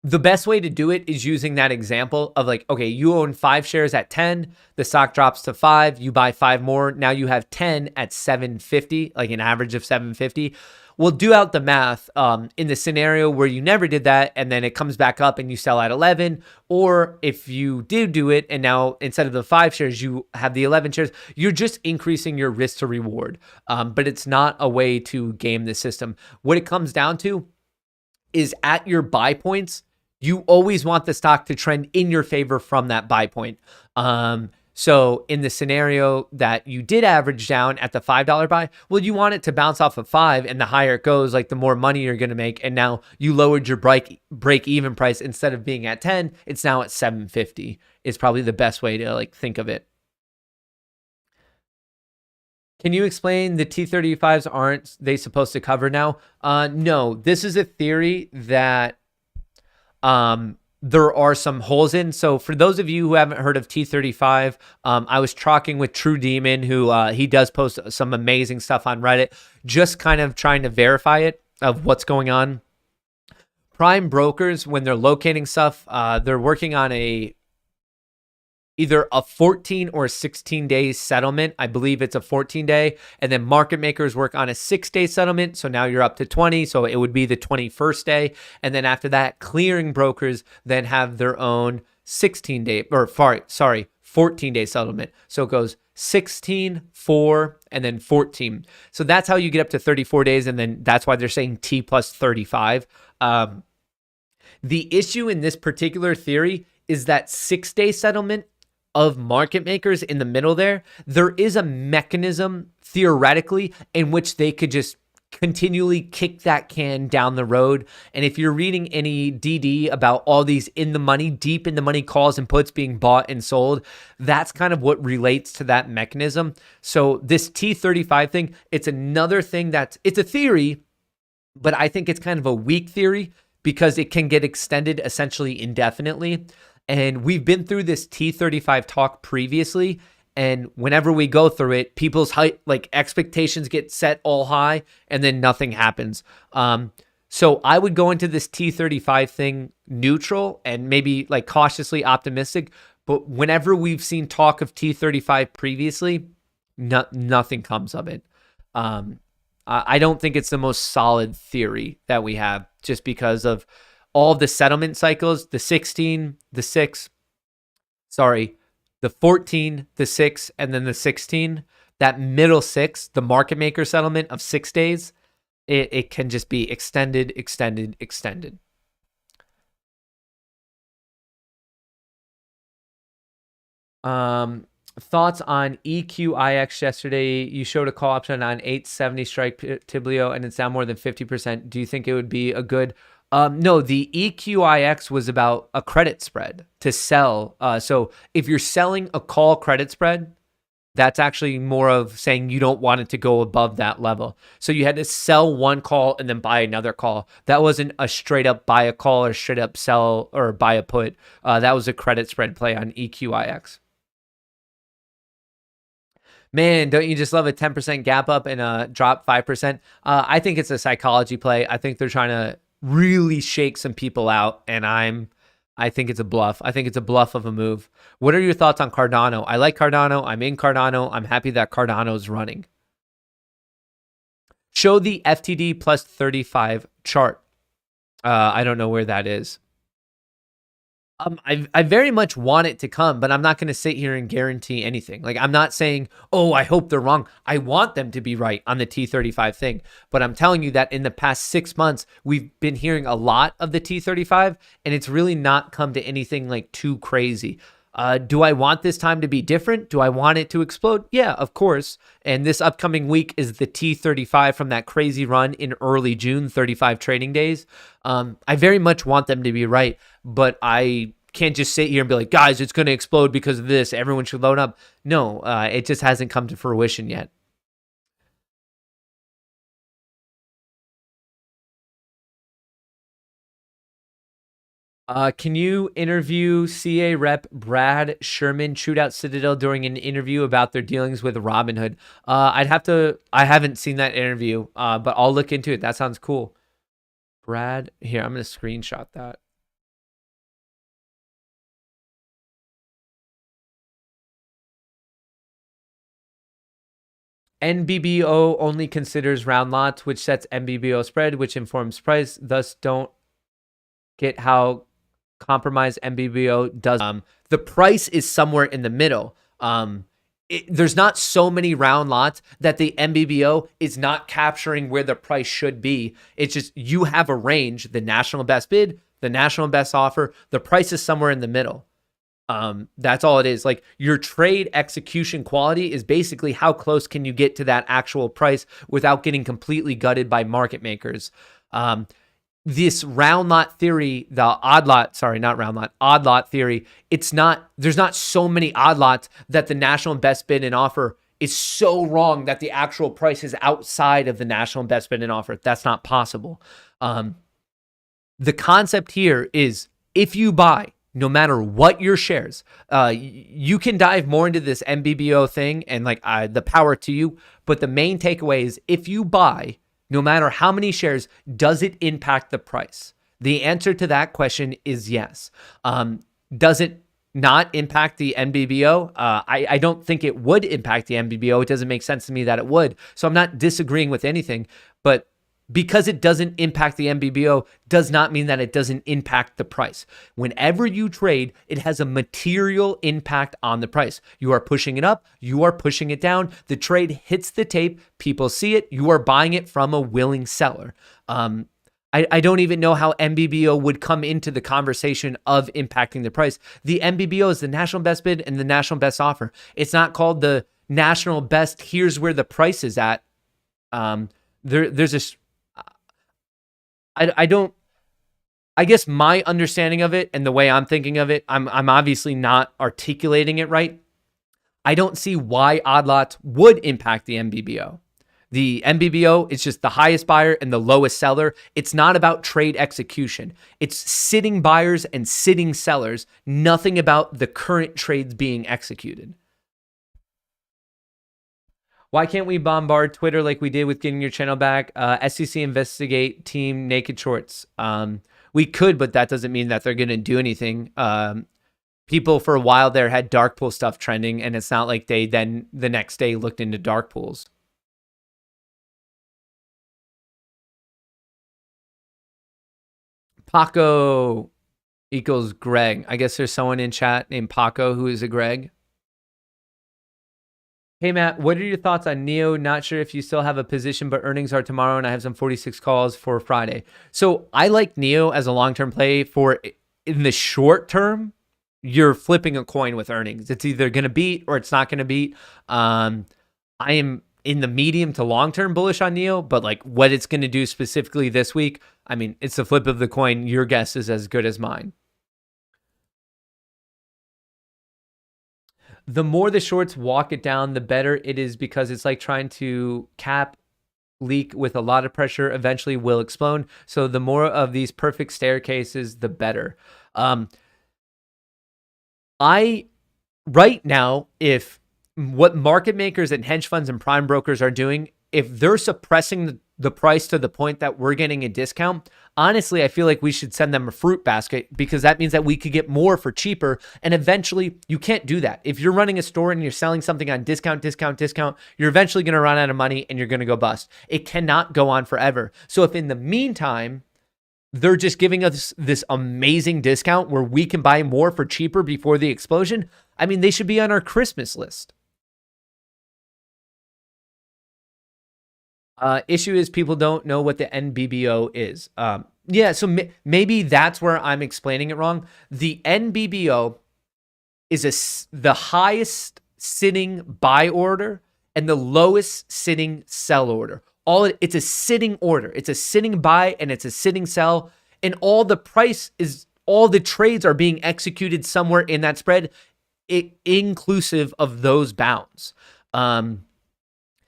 Speaker 1: The best way to do it is using that example of like, okay, you own 5 shares at 10, the stock drops to 5, you buy 5 more, now you have 10 at 750, like an average of 750. We'll do out the math in the scenario where you never did that and then it comes back up and you sell at 11, or if you did do it and now instead of the 5 shares, you have the 11 shares, you're just increasing your risk to reward. But it's not a way to game the system. What it comes down to is at your buy points, you always want the stock to trend in your favor from that buy point. So in the scenario that you did average down at the $5 buy, well, you want it to bounce off of 5, and the higher it goes, like the more money you're going to make. And now you lowered your break even price. Instead of being at 10, it's now at 750. Is probably the best way to like think of it. Can you explain the T35s aren't they supposed to cover now? No, this is a theory that there are some holes in. So for those of you who haven't heard of T35, I was talking with True Demon, who he does post some amazing stuff on Reddit, just kind of trying to verify it of what's going on. Prime brokers, when they're locating stuff, they're working on either a 14 or 16-day settlement. I believe it's a 14-day. And then market makers work on a 6-day settlement. So now you're up to 20. So it would be the 21st day. And then after that, clearing brokers then have their own 14-day settlement. So it goes 16, 4, and then 14. So that's how you get up to 34 days. And then that's why they're saying T plus 35. The issue in this particular theory is that 6-day settlement of market makers in the middle there is a mechanism theoretically in which they could just continually kick that can down the road. And if you're reading any DD about all these deep in the money calls and puts being bought and sold, that's kind of what relates to that mechanism. So this T35 thing, it's another thing it's a theory, but I think it's kind of a weak theory because it can get extended essentially indefinitely. And we've been through this T35 talk previously, and whenever we go through it, people's expectations get set all high, and then nothing happens. So I would go into this T35 thing neutral and maybe like cautiously optimistic. But whenever we've seen talk of T35 previously, nothing comes of it. I don't think it's the most solid theory that we have, just because of all of the settlement cycles, the 16, the 6, the 14, the 6, and then the 16, that middle 6, the market maker settlement of 6 days, it can just be extended. Thoughts on EQIX yesterday? You showed a call option on 870 strike Tiblio, and it's down more than 50%. Do you think it would be a good... No, the EQIX was about a credit spread to sell. So if you're selling a call credit spread, that's actually more of saying you don't want it to go above that level. So you had to sell one call and then buy another call. That wasn't a straight up buy a call or straight up sell or buy a put. That was a credit spread play on EQIX. Man, don't you just love a 10% gap up and a drop 5%? I think it's a psychology play. I think they're trying to really shake some people out, and I think it's a bluff. I think it's a bluff of a move. What are your thoughts on Cardano? I like Cardano. I'm in Cardano. I'm happy that Cardano's running. Show the FTD plus 35 chart. I don't know where that is. I very much want it to come, but I'm not going to sit here and guarantee anything. Like, I'm not saying, oh, I hope they're wrong. I want them to be right on the T35 thing. But I'm telling you that in the past 6 months, we've been hearing a lot of the T35, and it's really not come to anything like too crazy. Do I want this time to be different? Do I want it to explode? Yeah, of course. And this upcoming week is the T35 from that crazy run in early June, 35 trading days. I very much want them to be right, but I can't just sit here and be like, guys, it's going to explode because of this. Everyone should load up. No, it just hasn't come to fruition yet. Can you interview CA rep Brad Sherman, Shootout Citadel, during an interview about their dealings with Robinhood? I haven't seen that interview, but I'll look into it. That sounds cool. Brad, here, I'm going to screenshot that. NBBO only considers round lots, which sets NBBO spread, which informs price. Thus, don't get how compromise NBBO does. The price is somewhere in the middle. There's not so many round lots that the NBBO is not capturing where the price should be. It's just you have a range, the national best bid, the national best offer. The price is somewhere in the middle. That's all it is. Like, your trade execution quality is basically how close can you get to that actual price without getting completely gutted by market makers. This round lot theory, the odd lot theory, there's not so many odd lots that the national best bid and offer is so wrong that the actual price is outside of the national best bid and offer. That's not possible. The concept here is, if you buy, no matter what your shares, you can dive more into this NBBO thing and the power to you. But the main takeaway is, if you buy, no matter how many shares, does it impact the price? The answer to that question is yes. Does it not impact the NBBO? I don't think it would impact the NBBO. It doesn't make sense to me that it would. So I'm not disagreeing with anything, but because it doesn't impact the NBBO does not mean that it doesn't impact the price. Whenever you trade, it has a material impact on the price. You are pushing it up, you are pushing it down. The trade hits the tape, people see it, you are buying it from a willing seller. I don't even know how NBBO would come into the conversation of impacting the price. The NBBO is the national best bid and the national best offer. It's not called the national best, here's where the price is at. There's this... I guess my understanding of it and the way I'm thinking of it, I'm obviously not articulating it right. I don't see why odd lots would impact the NBBO. The NBBO is just the highest buyer and the lowest seller. It's not about trade execution. It's sitting buyers and sitting sellers, nothing about the current trades being executed. Why can't we bombard Twitter like we did with getting your channel back? SEC investigate team naked shorts. We could, but that doesn't mean that they're going to do anything. People for a while there had dark pool stuff trending, and it's not like they then the next day looked into dark pools. Paco equals Greg. I guess there's someone in chat named Paco who is a Greg. Hey, Matt, what are your thoughts on NEO? Not sure if you still have a position, but earnings are tomorrow, and I have some 46 calls for Friday. So I like NEO as a long-term play. For in the short term, you're flipping a coin with earnings. It's either going to beat or it's not going to beat. I am in the medium to long-term bullish on NEO, but like what it's going to do specifically this week, I mean, it's the flip of the coin. Your guess is as good as mine. The more the shorts walk it down, the better it is, because it's like trying to cap leak with a lot of pressure eventually will explode. So the more of these perfect staircases, the better. Right now, if what market makers and hedge funds and prime brokers are doing, if they're suppressing the price to the point that we're getting a discount, honestly, I feel like we should send them a fruit basket, because that means that we could get more for cheaper. And eventually you can't do that. If you're running a store and you're selling something on discount, you're eventually going to run out of money and you're going to go bust. It cannot go on forever. So if in the meantime, they're just giving us this amazing discount where we can buy more for cheaper before the explosion. I mean, they should be on our Christmas list. Issue is people don't know what the NBBO is. Yeah, so maybe that's where I'm explaining it wrong. The NBBO is the highest sitting buy order and the lowest sitting sell order. It's a sitting order. It's a sitting buy and it's a sitting sell. And all the trades are being executed somewhere in that spread, inclusive of those bounds.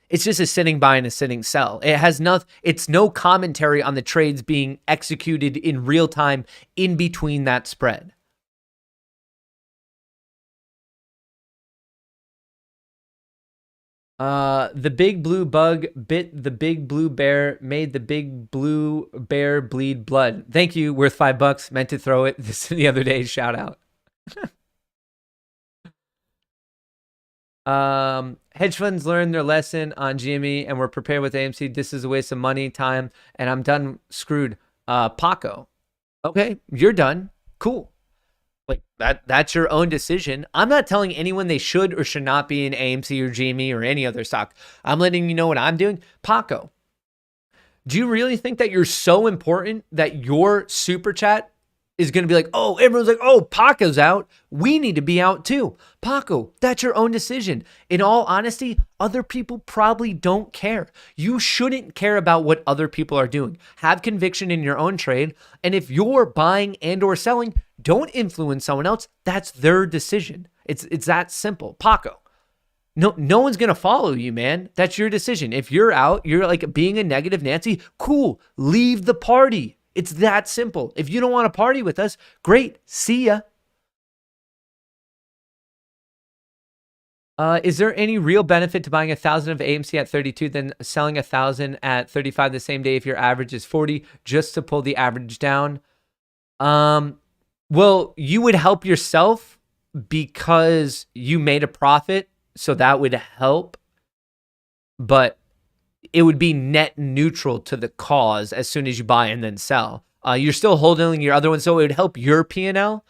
Speaker 1: It's just a sitting buy and a sitting sell. It's no commentary on the trades being executed in real time in between that spread. The big blue bug bit the big blue bear, made the big blue bear bleed blood. Thank you, worth $5. Meant to throw it this the other day. Shout out. Hedge funds learned their lesson on GME and were prepared with AMC. This is a waste of money, time, and I'm done screwed. Paco. Okay, you're done. Cool. Like that's your own decision. I'm not telling anyone they should or should not be in AMC or GME or any other stock. I'm letting you know what I'm doing. Paco, do you really think that you're so important that your super chat is going to be like, oh, everyone's like, oh, Paco's out. We need to be out too. Paco, that's your own decision. In all honesty, other people probably don't care. You shouldn't care about what other people are doing. Have conviction in your own trade. And if you're buying and or selling, don't influence someone else. That's their decision. It's that simple. Paco, no one's going to follow you, man. That's your decision. If you're out, you're like being a negative Nancy, cool. Leave the party. It's that simple. If you don't want to party with us, great. See ya. Is there any real benefit to buying 1,000 of AMC at 32, then selling 1,000 at 35 the same day if your average is 40, just to pull the average down? Well, you would help yourself because you made a profit, so that would help. But it would be net neutral to the cause as soon as you buy and then sell. You're still holding your other one, so it would help your P&L.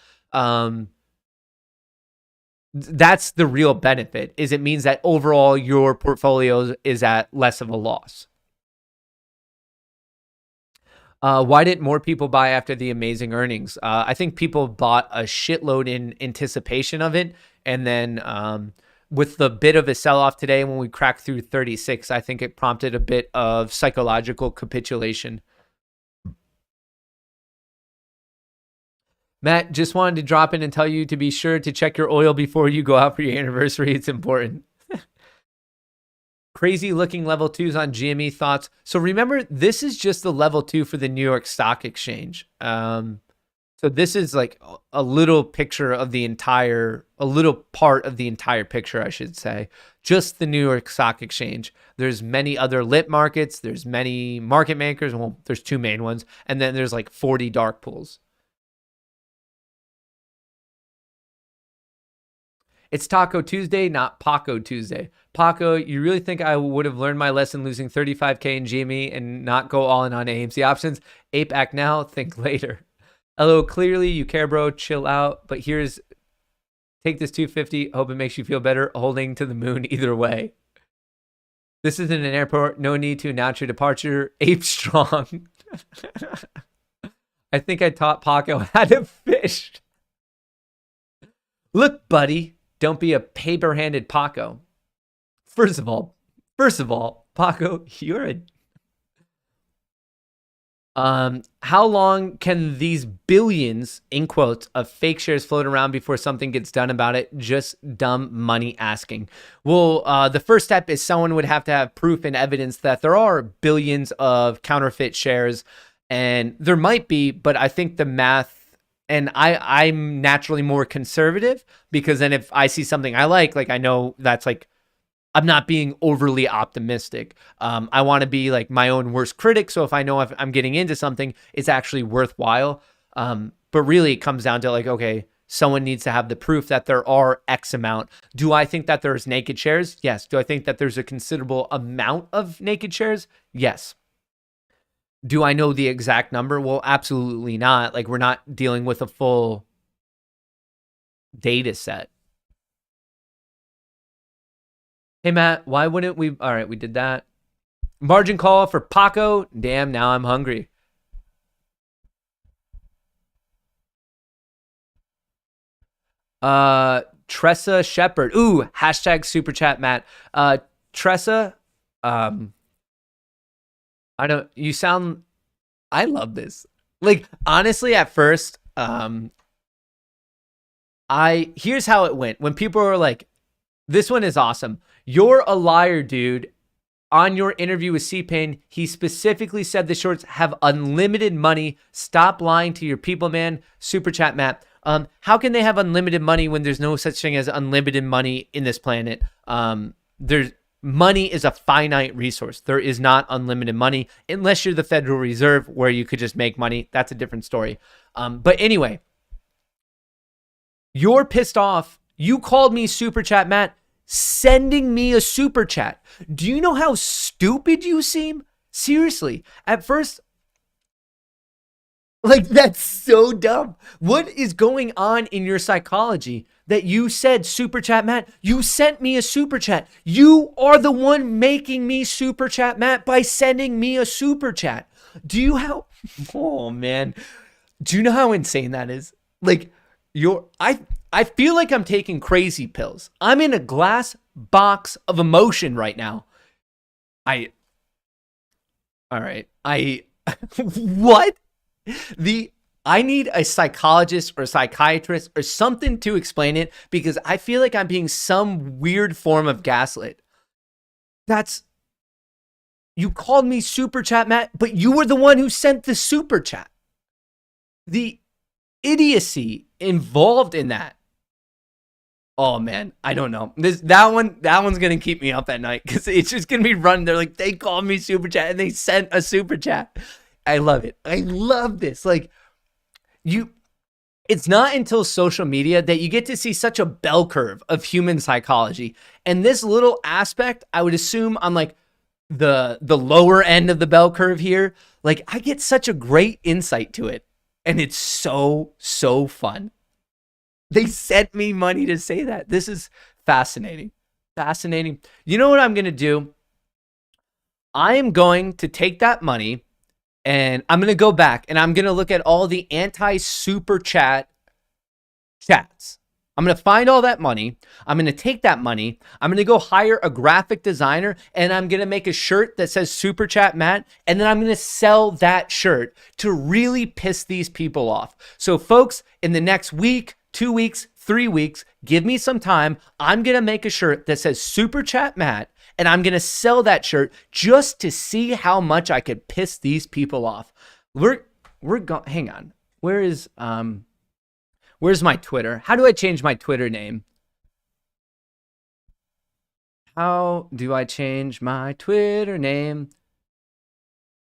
Speaker 1: That's the real benefit, is it means that overall your portfolio is at less of a loss. Why didn't more people buy after the amazing earnings? I think people bought a shitload in anticipation of it, and then with the bit of a sell-off today, when we cracked through 36, I think it prompted a bit of psychological capitulation. Matt, just wanted to drop in and tell you to be sure to check your oil before you go out for your anniversary. It's important. Crazy looking level 2s on GME thoughts. So remember, this is just the level 2 for the New York Stock Exchange. So this is like a little picture of the entire, a little part of the entire picture, I should say. Just the New York Stock Exchange. There's many other lit markets. There's many market makers. Well, there's two main ones. And then there's like 40 dark pools. It's Taco Tuesday, not Paco Tuesday. Paco, you really think I would have learned my lesson losing 35K in GME and not go all in on AMC options? Ape act now, think later. Hello, clearly you care, bro. Chill out. But take this 250. Hope it makes you feel better. Holding to the moon either way. This isn't an airport. No need to announce your departure. Ape strong. I think I taught Paco how to fish. Look, buddy. Don't be a paper-handed Paco. First of all, Paco, you're a... How long can these billions, in quotes, of fake shares float around before something gets done about it? Just dumb money asking. Well, the first step is someone would have to have proof and evidence that there are billions of counterfeit shares, and there might be, but I think the math, and I'm naturally more conservative, because then if I see something I like I know that's like, I'm not being overly optimistic. I want to be like my own worst critic. So if I know if I'm getting into something, it's actually worthwhile. But really it comes down to like, okay, someone needs to have the proof that there are X amount. Do I think that there's naked shares? Yes. Do I think that there's a considerable amount of naked shares? Yes. Do I know the exact number? Well, absolutely not. Like, we're not dealing with a full data set. Hey, Matt, why wouldn't we? All right, we did that. Margin call for Paco. Damn, now I'm hungry. Tressa Shepherd. Ooh, hashtag super chat, Matt. Tressa, I love this. Like, honestly, at first, here's how it went. When people were like, this one is awesome. You're a liar, dude. On your interview with C-Pain, he specifically said the shorts have unlimited money. Stop lying to your people, man. Super chat, Matt. How can they have unlimited money when there's no such thing as unlimited money in this planet? Money is a finite resource. There is not unlimited money unless you're the Federal Reserve, where you could just make money. That's a different story. But anyway, you're pissed off. You called me super chat, Matt, sending me a super chat. Do you know how stupid you seem? Seriously, at first, like, that's so dumb. What is going on in your psychology that you said, super chat, Matt? You sent me a super chat. You are the one making me super chat, Matt, by sending me a super chat. Oh man. Do you know how insane that is? Like, I feel like I'm taking crazy pills. I'm in a glass box of emotion right now. All right. What? I need a psychologist or a psychiatrist or something to explain it, because I feel like I'm being some weird form of gaslit. You called me super chat, Matt, but you were the one who sent the super chat. The idiocy involved in that. Oh man, I don't know. That one's gonna keep me up at night, because it's just gonna be running. They're like, they called me super chat and they sent a super chat. I love it. I love this. Like, it's not until social media that you get to see such a bell curve of human psychology. And this little aspect, I would assume, on like the lower end of the bell curve here, like, I get such a great insight to it. And it's so fun. They sent me money to say that. This is fascinating. Fascinating. You know what I'm going to do? I am going to take that money and I'm going to go back and I'm going to look at all the anti-super chat chats. I'm going to find all that money. I'm going to take that money. I'm going to go hire a graphic designer and I'm going to make a shirt that says Super Chat Matt. And then I'm going to sell that shirt to really piss these people off. So folks, in the next week, 2 weeks, 3 weeks, give me some time. I'm going to make a shirt that says Super Chat Matt, and I'm going to sell that shirt just to see how much I could piss these people off. Hang on. Where's my Twitter? How do I change my Twitter name? How do I change my Twitter name?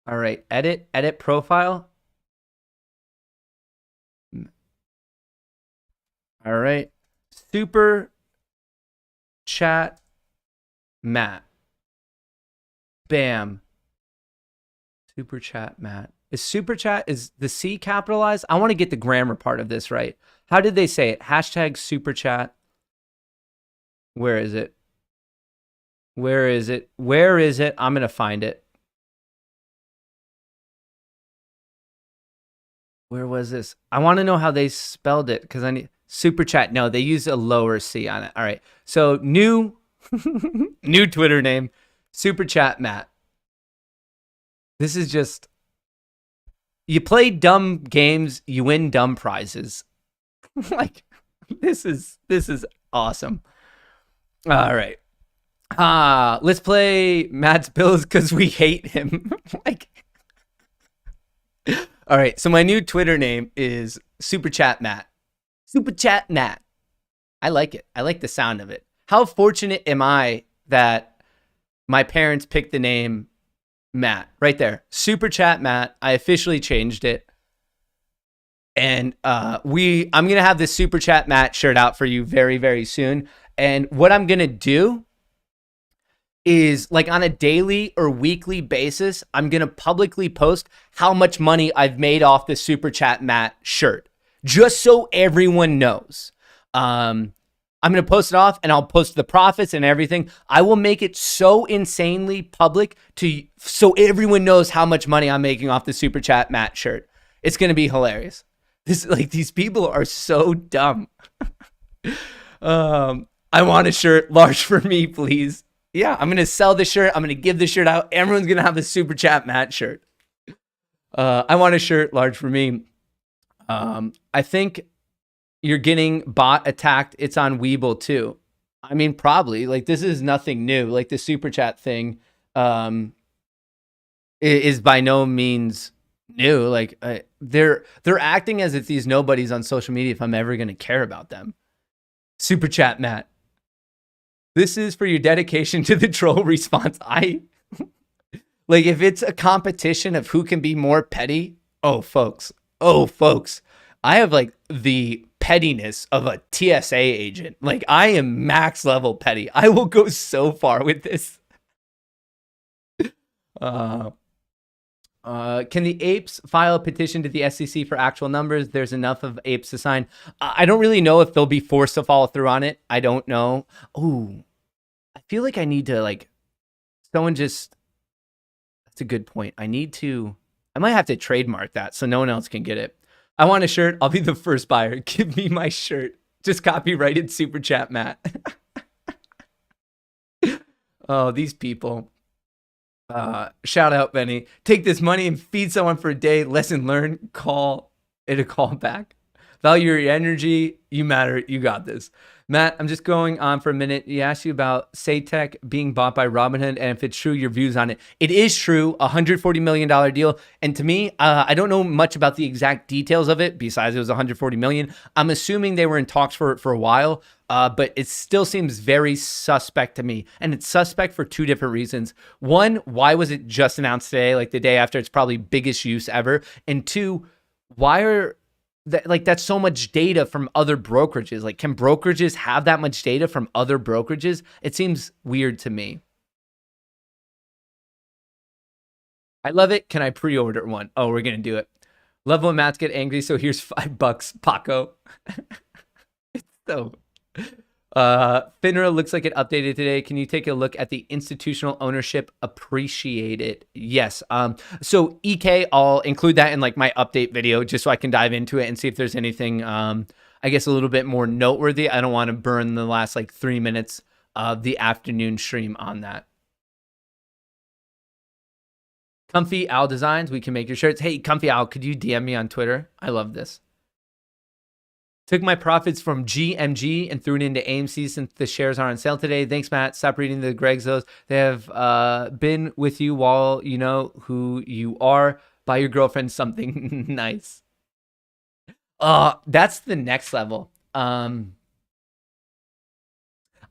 Speaker 1: All right, edit profile. All right, Super Chat Matt. Bam. Super Chat Matt. Is Super Chat, is the C capitalized? I want to get the grammar part of this right. How did they say it? Hashtag Super Chat. Where is it? Where is it? Where is it? I'm going to find it. Where was this? I want to know how they spelled it, because I need Super Chat. No, they use a lower C on it. All right. So new Twitter name, Super Chat Matt. This is just, you play dumb games, you win dumb prizes. Like, this is awesome. All right. Let's play Matt's Bills because we hate him. Like, all right. So my new Twitter name is Super Chat Matt. Super Chat Matt. I like it. I like the sound of it. How fortunate am I that my parents picked the name Matt? Right there. Super Chat Matt. I officially changed it. And I'm going to have this Super Chat Matt shirt out for you very, very soon. And what I'm going to do
Speaker 4: is like on a daily or weekly basis, I'm going to publicly post how much money I've made off the Super Chat Matt shirt, just so everyone knows. I'm going to post it off and I'll post the profits and everything. I will make it so insanely public so everyone knows how much money I'm making off the Super Chat Matt shirt. It's going to be hilarious. These people are so dumb. I want a shirt large for me, please. Yeah, I'm going to sell the shirt. I'm going to give the shirt out. Everyone's going to have a Super Chat Matt shirt. I want a shirt large for me. I think you're getting bot attacked. It's on Weeble too. I mean, probably. Like, this is nothing new. Like, the Super Chat thing is by no means new. Like, they're acting as if these nobodies on social media, if I'm ever going to care about them. Super Chat Matt. This is for your dedication to the troll response. Like, if it's a competition of who can be more petty, oh, folks, I have like the pettiness of a TSA agent. Like, I am max level petty. I will go so far with this. Can the apes file a petition to the SEC for actual numbers? There's enough of apes to sign. I don't really know if they'll be forced to follow through on it. I don't know. Ooh, I feel like I need to, like, that's a good point. I might have to trademark that so no one else can get it. I want a shirt. I'll be the first buyer. Give me my shirt. Just copyrighted Super Chat Matt. Oh, these people. Shout out, Benny. Take this money and feed someone for a day. Lesson learned. Call it a call back. Value your energy. You matter. You got this. Matt, I'm just going on for a minute. He asked you about Saytech being bought by Robinhood, and if it's true, your views on it. It is true, $140 million deal. And to me, I don't know much about the exact details of it, besides it was $140 million. I'm assuming they were in talks for a while, but it still seems very suspect to me. And it's suspect for two different reasons. One, why was it just announced today, like the day after its probably biggest use ever? And two, that's so much data from other brokerages. Like, can brokerages have that much data from other brokerages? It seems weird to me. I love it. Can I pre-order one? Oh, we're going to do it. Love when Matt's get angry, so here's $5, Paco. It's so... FINRA looks like it updated today. Can you take a look at the institutional ownership? Appreciate it. Yes. So EK, I'll include that in like my update video just so I can dive into it and see if there's anything, I guess, a little bit more noteworthy. I don't want to burn the last like 3 minutes of the afternoon stream on that. Comfy Owl Designs, we can make your shirts. Hey, Comfy Owl, could you DM me on Twitter? I love this. Took my profits from GMG and threw it into AMC since the shares are on sale today. Thanks, Matt. Stop reading the Greg's those. They have been with you while you know who you are. Buy your girlfriend something nice. That's the next level.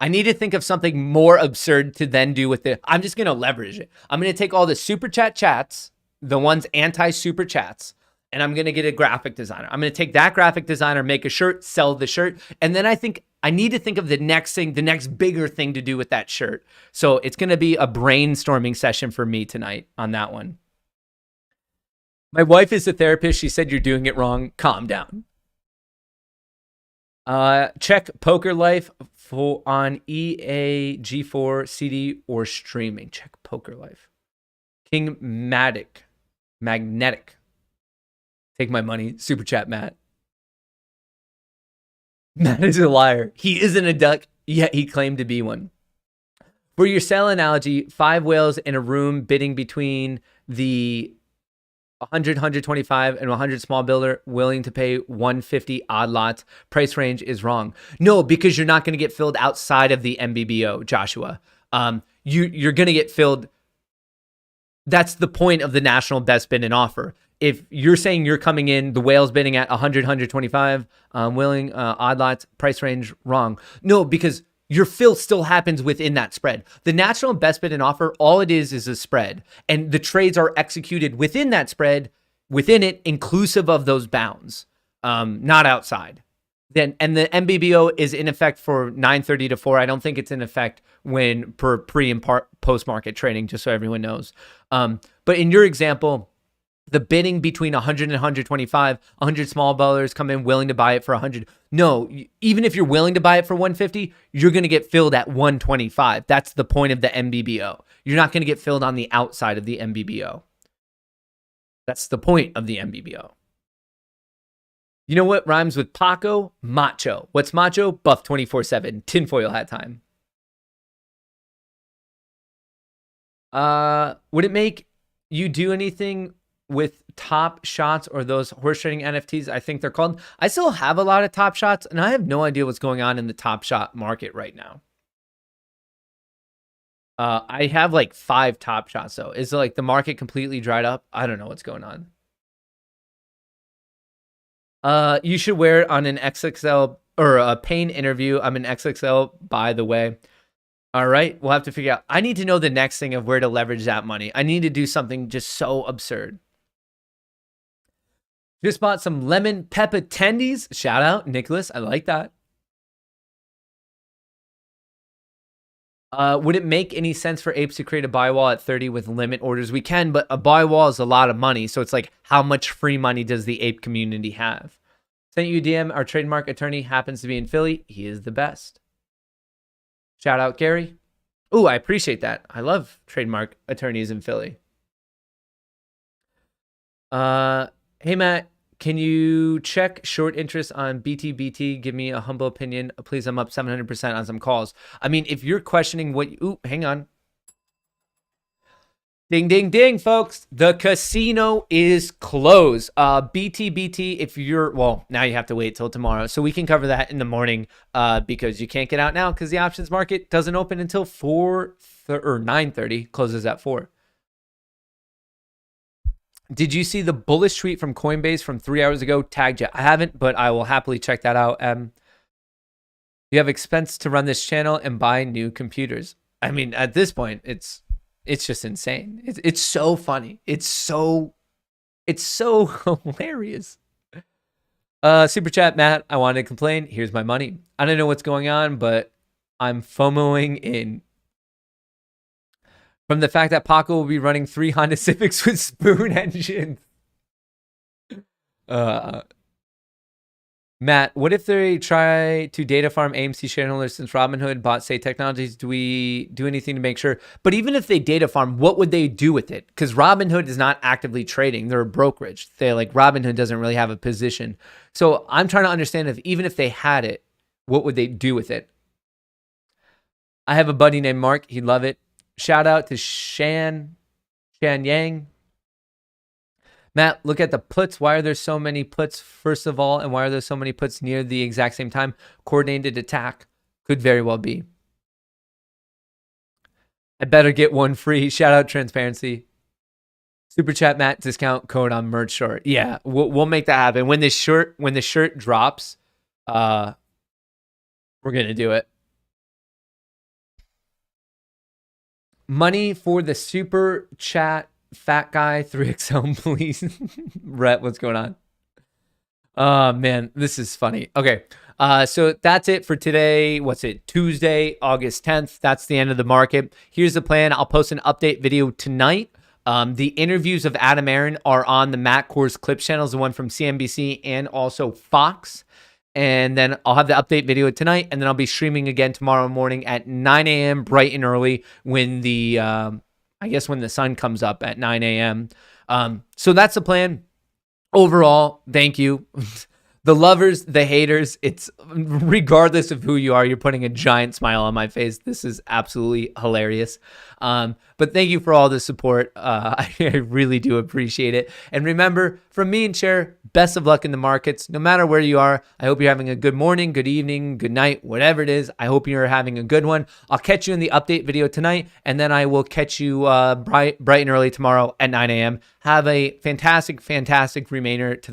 Speaker 4: I need to think of something more absurd to then do with it. I'm just going to leverage it. I'm going to take all the Super Chat chats, the ones anti-Super Chats, and I'm going to get a graphic designer. I'm going to take that graphic designer, make a shirt, sell the shirt. And then I think I need to think of the next thing, the next bigger thing to do with that shirt. So it's going to be a brainstorming session for me tonight on that one. My wife is a therapist. She said, you're doing it wrong. Calm down. Check Poker Life on EA, G4, CD, or streaming. Check Poker Life. King Magnetic. Take my money. Super Chat Matt. Matt is a liar. He isn't a duck, yet he claimed to be one. For your sale analogy, 5 whales in a room bidding between the 100, 125, and 100 small builder willing to pay 150 odd lots. Price range is wrong. No, because you're not going to get filled outside of the MBBO, Joshua. You're going to get filled. That's the point of the national best bid and offer. If you're saying you're coming in, the whale's bidding at 100, 125, willing, odd lots, price range, wrong. No, because your fill still happens within that spread. The national best bid and offer, all it is a spread. And the trades are executed within that spread, within it, inclusive of those bounds, not outside. then, and the MBBO is in effect for 9:30 to 4. I don't think it's in effect when per pre and post market trading, just so everyone knows. But in your example, the bidding between 100 and 125, 100 small ballers come in willing to buy it for 100. No, even if you're willing to buy it for 150, you're going to get filled at 125. That's the point of the MBBO. You're not going to get filled on the outside of the MBBO. That's the point of the MBBO. You know what rhymes with Paco? Macho. What's macho? Buff 24/7. Tinfoil hat time. Would it make you do anything with Top Shots or those horse trading NFTs? I think they're called. I still have a lot of Top Shots, and I have no idea what's going on in the Top Shot market right now. I have like 5 Top Shots though. Is it like the market completely dried up? I don't know what's going on. You should wear it on an XXL or a Payne interview. I'm an XXL, by the way. All right, we'll have to figure out. I need to know the next thing of where to leverage that money. I need to do something just so absurd. Just bought some lemon pepper tendies. Shout out, Nicholas. I like that. Would it make any sense for apes to create a buy wall at 30 with limit orders? We can, but a buy wall is a lot of money. So it's like, how much free money does the ape community have? Sent you a DM. Our trademark attorney happens to be in Philly. He is the best. Shout out, Gary. Oh, I appreciate that. I love trademark attorneys in Philly. Hey, Matt, can you check short interest on BTBT? Give me a humble opinion. Please, I'm up 700% on some calls. I mean, if you're questioning what... Ooh, hang on. Ding, ding, ding, folks. The casino is closed. BTBT, if you're... Well, now you have to wait till tomorrow. So we can cover that in the morning because you can't get out now because the options market doesn't open until 9:30. Closes at 4. Did you see the bullish tweet from Coinbase from 3 hours ago? Tagged you. I haven't, but I will happily check that out. You have expense to run this channel and buy new computers. I mean, at this point, it's just insane. It's so funny. It's so hilarious. Super chat, Matt. I wanted to complain. Here's my money. I don't know what's going on, but I'm FOMOing in. From the fact that Paco will be running 3 Honda Civics with spoon engines. Matt, what if they try to data farm AMC shareholders since Robinhood bought Say Technologies? Do we do anything to make sure? But even if they data farm, what would they do with it? Because Robinhood is not actively trading. They're a brokerage. Robinhood doesn't really have a position. So I'm trying to understand if even if they had it, what would they do with it? I have a buddy named Mark. He'd love it. Shout out to Shan Yang. Matt, look at the puts. Why are there so many puts, first of all? And why are there so many puts near the exact same time? Coordinated attack. Could very well be. I better get one free. Shout out Transparency. Super chat, Matt, discount code on merch short. Yeah, we'll make that happen. When the shirt drops, we're going to do it. Money for the super chat fat guy 3XL, please. Rhett, what's going on? Oh man, this is funny. Okay, so that's it for today. What's it? Tuesday, August 10th. That's the end of the market. Here's the plan. I'll post an update video tonight. The interviews of Adam Aaron are on the Matt Kohrs Clips channels, the one from CNBC and also Fox. And then I'll have the update video tonight, and then I'll be streaming again tomorrow morning at 9 a.m. bright and early when the, I guess when the sun comes up at 9 a.m. So that's the plan. Overall, thank you. The lovers, the haters, it's regardless of who you are, you're putting a giant smile on my face. This is absolutely hilarious. But thank you for all the support. I really do appreciate it. And remember, from me and Cher, best of luck in the markets. No matter where you are, I hope you're having a good morning, good evening, good night, whatever it is. I hope you're having a good one. I'll catch you in the update video tonight, and then I will catch you bright and early tomorrow at 9 a.m. Have a fantastic, fantastic remainder to